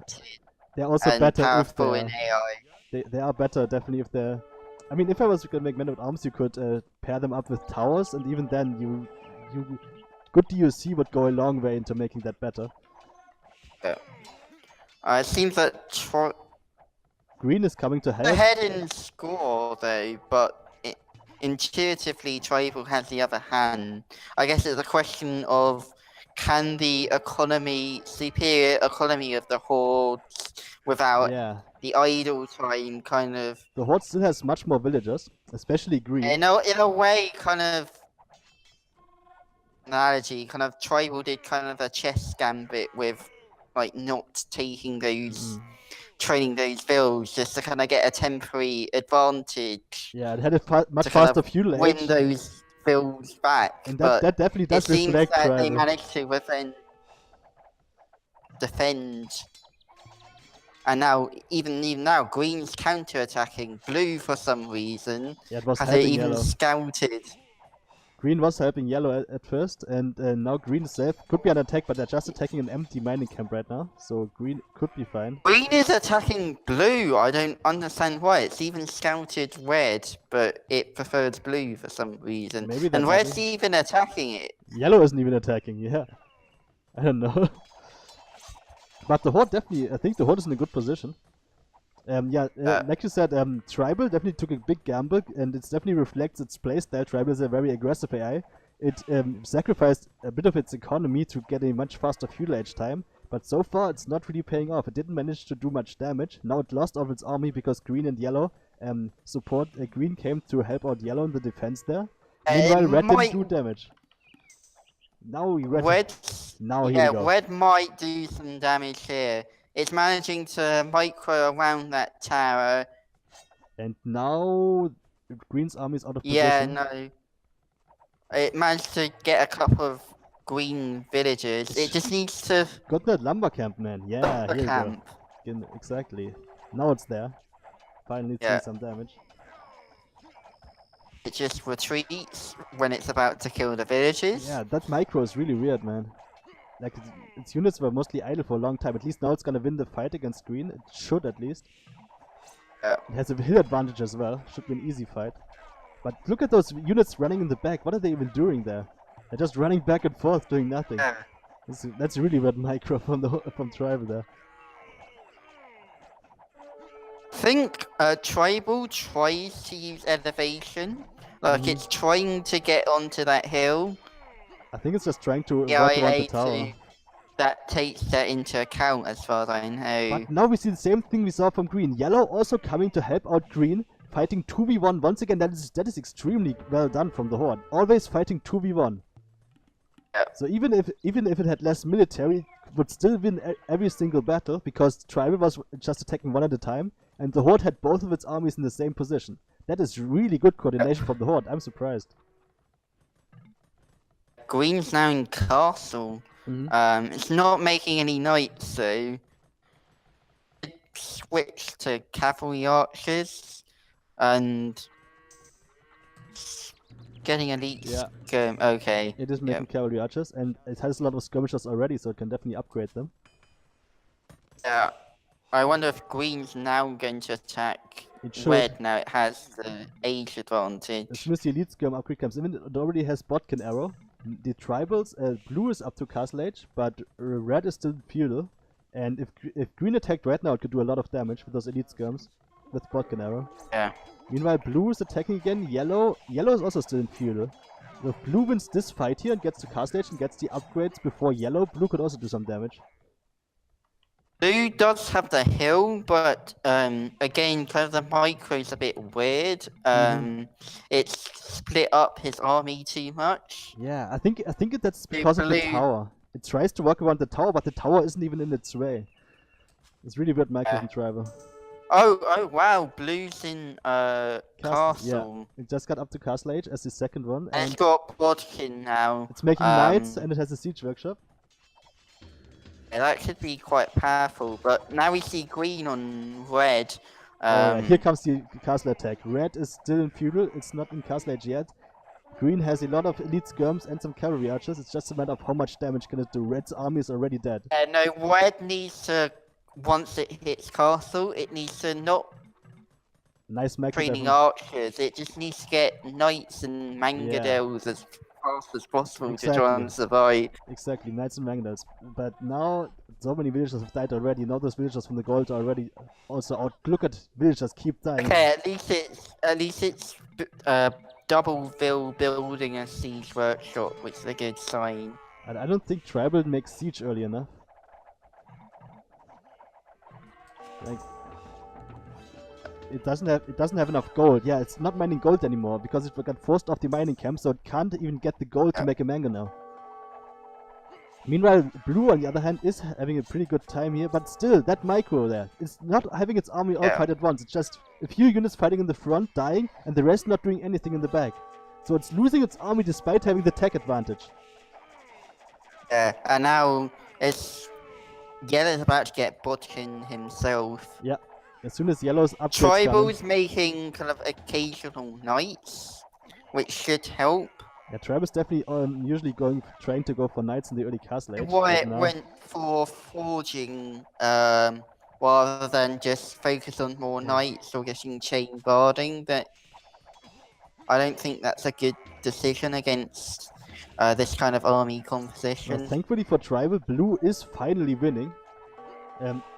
also better if they're... in AI. They are better, definitely, if they're... I mean, if I was gonna make men-at-arms, you could pair them up with towers, and even then, good DUC would go a long way into making that better. Yeah. It seems that green is coming to help. Ahead in score, though, but intuitively, Tribal has the upper hand. I guess it's a question of, can the superior economy of the Hordes, without the idle time, kind of... The Horde still has much more villagers, especially green. In a way, kind of... analogy, kind of Tribal did kind of a chess gambit with, like, not taking those... training those builds just to kind of get a temporary advantage. Yeah, it had a much faster feudal age. Win those builds back. And that definitely does reflect. It seems that they managed to then defend. And now, even now, green's counter-attacking. Blue, for some reason, has it even scouted. Green was helping yellow at first, and now green is safe. Could be an attack, but they're just attacking an empty mining camp right now, so green could be fine. Green is attacking blue. I don't understand why. It's even scouted red, but it prefers blue for some reason. Maybe and red's even attacking it. Yellow isn't even attacking, yeah. I don't know. But the Horde definitely, I think the Horde is in a good position. Like you said, Tribal definitely took a big gamble, and it definitely reflects its playstyle. Tribal is a very aggressive AI. It sacrificed a bit of its economy to get a much faster feudal age time, but so far it's not really paying off. It didn't manage to do much damage. Now it lost all of its army because green and yellow green came to help out yellow in the defense there. Meanwhile, red didn't do damage. Now Red. Red, Now here yeah, we go. Red might do some damage here. It's managing to micro around that tower. And now Green's army is out of Yeah, position. no. It managed to get a couple of green villagers. It just needs to Got that lumber camp, man. Yeah, here camp. we go. Exactly. Now it's there. Finally Yeah. seeing some damage. It just retreats when it's about to kill the villagers. Yeah, that micro is really weird, man. Like, its units were mostly idle for a long time. At least now it's gonna win the fight against Green. It should, at least. Yeah. It has a hill advantage as well. Should be an easy fight. But look at those units running in the back. What are they even doing there? They're just running back and forth, doing nothing. Yeah. That's really weird micro from Tribal there. I think Tribal tries to use elevation. Like, it's trying to get onto that hill. I think it's just trying to Yeah, walk around the tower. that takes that into account as far as I know. But now we see the same thing we saw from Green. Yellow also coming to help out Green, fighting 2v1 once again. That is extremely well done from the Horde. Always fighting 2v1. Yep. So even if it had less military, it would still win every single battle because Tribal was just attacking one at a time, and the Horde had both of its armies in the same position. That is really good coordination from the Horde. I'm surprised. Green's now in castle. It's not making any knights, so switch to cavalry archers and getting elite. Yeah. Okay. It is making cavalry archers, and it has a lot of skirmishers already, so it can definitely upgrade them. Yeah. I wonder if Green's now going to attack It should. Red now it has the age advantage. As soon as the elite skirm upgrade comes in, it already has Botkin arrow. The tribals, blue is up to Castle Age, but red is still feudal. And if green attacked red now, it could do a lot of damage with those elite skirms with Botkin arrow. Yeah. Meanwhile, blue is attacking again. Yellow is also still in feudal. So if blue wins this fight here and gets to Castle Age and gets the upgrades before yellow, blue could also do some damage. Blue does have the hill, but again, kind of the micro is a bit weird. It's split up his army too much. Yeah, I think that's because of the tower. It tries to walk around the tower, but the tower isn't even in its way. It's really weird micro from Tribal. Oh wow, blue's in castle. Yeah, it just got up to Castle Age as the second one. And it's got Bodkin now. It's making knights and it has a siege workshop. Yeah, that could be quite powerful, but now we see green on red. Here comes the castle attack. Red is still in feudal, it's not in Castle Age yet. Green has a lot of elite skirms and some cavalry archers. It's just a matter of how much damage can it do. Red's army is already dead. No, red needs to, once it hits castle, it needs to not nice training archers. It just needs to get knights and mangadels as fast as possible to try and survive. Exactly, knights and mangadels. But now, so many villagers have died already. Now those villagers from the gold are already also out. Look at villagers keep dying. Okay, at least it's double building a siege workshop, which is a good sign. And I don't think Tribal makes siege early enough. Like, it doesn't have enough gold. Yeah, it's not mining gold anymore because it got forced off the mining camp, so it can't even get the gold to make a mango now. Meanwhile, blue on the other hand is having a pretty good time here, but still, that micro there, it's not having its army all fight at once. It's just a few units fighting in the front, dying, and the rest not doing anything in the back. So it's losing its army despite having the tech advantage. Yeah, and now Yellow's about to get Bodkin himself. Yeah, as soon as Yellow's up. Tribal's making kind of occasional knights, which should help. Yeah, Tribal's definitely usually trying to go for knights in the early Castle Age. Why it went for forging rather than just focus on more knights or getting chain guarding, but I don't think that's a good decision against this kind of army composition. Well, thankfully for Tribal, blue is finally winning.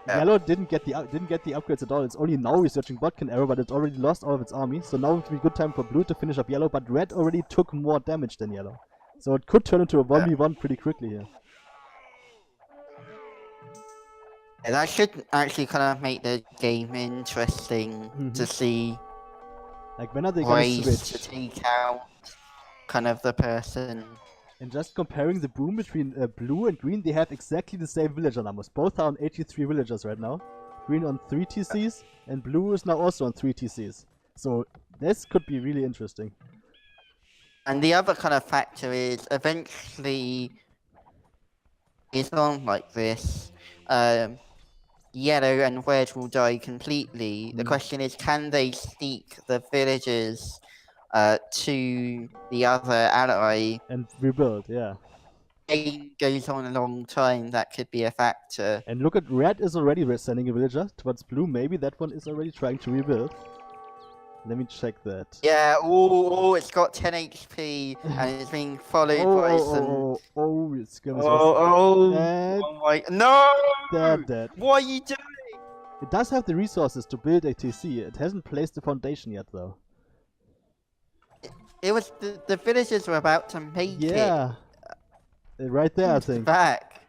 Yellow didn't get the upgrades at all. It's only now researching Botkin arrow, but it's already lost all of its army. So now it will be a good time for blue to finish up yellow, but red already took more damage than yellow. So it could turn into a 1v1 pretty quickly here. Yeah, that should actually kind of make the game interesting to see. Like, when are they going to switch? To take out kind of the person. And just comparing the boom between blue and green, they have exactly the same villager numbers. Both are on 83 villagers right now. Green on 3 TCs, and blue is now also on 3 TCs. So this could be really interesting. And the other kind of factor is eventually it's on like this. Yellow and red will die completely. The question is, can they sneak the villagers to the other ally? And rebuild, yeah. Game goes on a long time, that could be a factor. And look at red is already sending a villager towards blue. Maybe that one is already trying to rebuild. Let me check that. Yeah, oh, it's got 10 HP and it's being followed by some... it's gonna Oh my... No! Dead. What are you doing? It does have the resources to build a TC. It hasn't placed the foundation yet, though. It was... The villagers were about to make it. Yeah. Right there, I think. Back.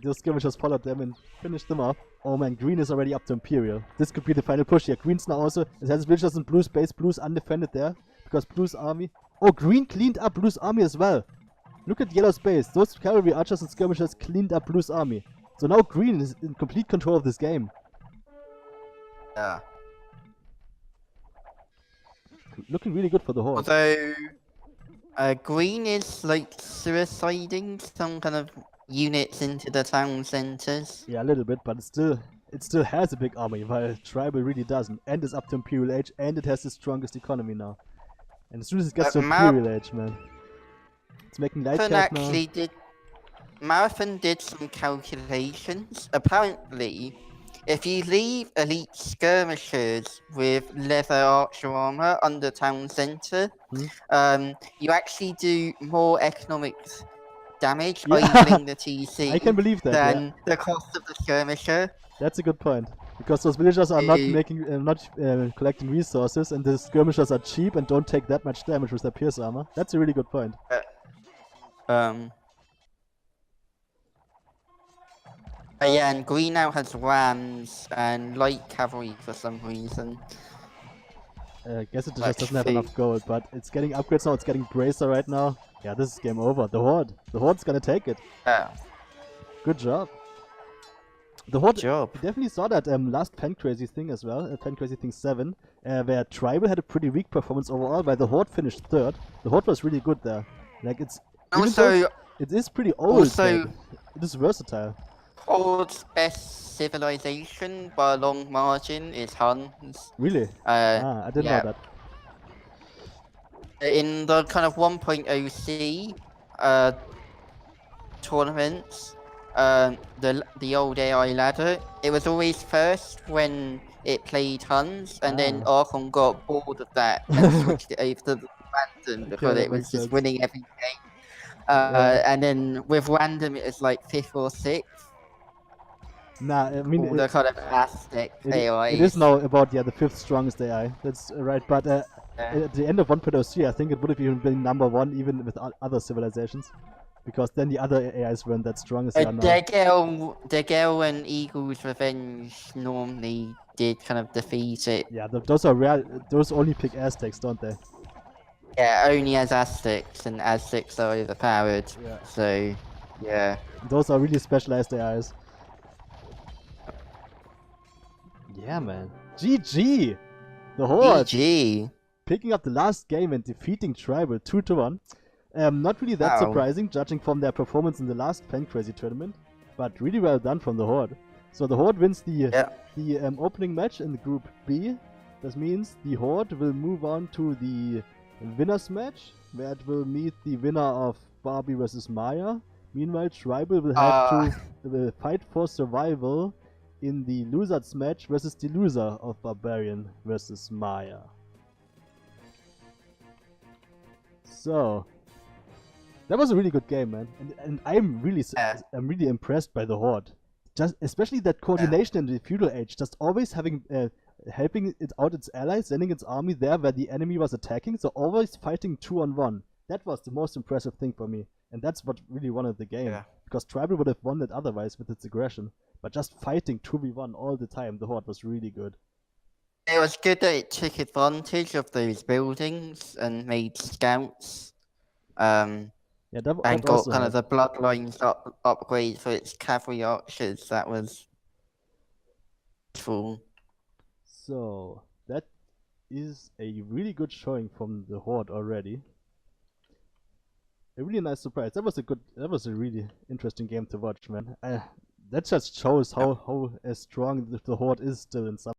Those skirmishers followed them and finished them off. Oh man, green is already up to Imperial. This could be the final push here. Green's now also... It has villagers in blue's base. Blue's undefended there. Because blue's army... Oh, green cleaned up blue's army as well. Look at yellow's base. Those cavalry archers and skirmishers cleaned up blue's army. So now green is in complete control of this game. Yeah. Looking really good for the Horde. Although... green is like suiciding some kind of units into the town centers. Yeah, a little bit, but it still has a big army, while tribal really doesn't. And is up to Imperial Age, and it has the strongest economy now. And as soon as it gets to Imperial Age, man, it's making light cap now. Marathon did some calculations. Apparently, if you leave elite skirmishers with leather archer armor under town center, you actually do more economic damage idling the TC I can believe that, than the cost of the skirmisher. That's a good point. Because those villagers are not collecting resources, and the skirmishers are cheap and don't take that much damage with their pierce armor. That's a really good point. Yeah, and green now has rams and light cavalry for some reason. I guess it just doesn't have enough gold, but it's getting upgrades now. It's getting bracer right now. Yeah, this is game over. The Horde's gonna take it. Yeah. Good job. The Horde job. definitely saw that last Pen Crazy thing as well, Pen Crazy thing 7, where Tribal had a pretty weak performance overall, while the Horde finished 3rd. The Horde was really good there. Like it's also it is pretty old. Also, it is versatile. Horde's best civilization by a long margin is Huns. Really? I didn't know that. In the kind of 1.0C tournaments, the old AI ladder, it was always first when it played Huns, and then Archon got bored of that and switched it over to the random because it was just winning every game. And then with random, it was like 5th or 6th. Nah, I mean... All the kind of Aztec AI. It is now about, the 5th strongest AI. That's right, but at the end of 1.03, I think it would have even been number 1 even with other civilizations. Because then the other AIs weren't that strong as they are now. Degel and Eagle's Revenge normally did kind of defeat it. Yeah, those are rare. Those only pick Aztecs, don't they? Yeah, only as Aztecs, and Aztecs are overpowered. Yeah. So, yeah. Those are really specialized AIs. Yeah, man. GG! The Horde! GG! Picking up the last game and defeating Tribal 2-1. Not really that surprising, judging from their performance in the last Pen Crazy tournament, but really well done from the Horde. So the Horde wins the opening match in the Group B. This means the Horde will move on to the winners match, where it will meet the winner of Barbie vs Maya. Meanwhile, Tribal will have to fight for survival in the losers match versus the loser of Barbarian vs Maya. So that was a really good game, man, and I'm really impressed by the Horde. Just especially that coordination in the feudal age, just always having helping it out its allies, sending its army there where the enemy was attacking, so always fighting 2-on-1. That was the most impressive thing for me, and that's what really won the game. Yeah. Because Tribal would have won it otherwise with its aggression, but just fighting 2v1 all the time, the Horde was really good. It was good that it took advantage of those buildings and made scouts. Yeah, that and got also kind of helped. the bloodlines upgrade for its cavalry archers. That was full. So that is a really good showing from the Horde already. A really nice surprise. That was a really interesting game to watch, man. That just shows how strong the Horde is still in some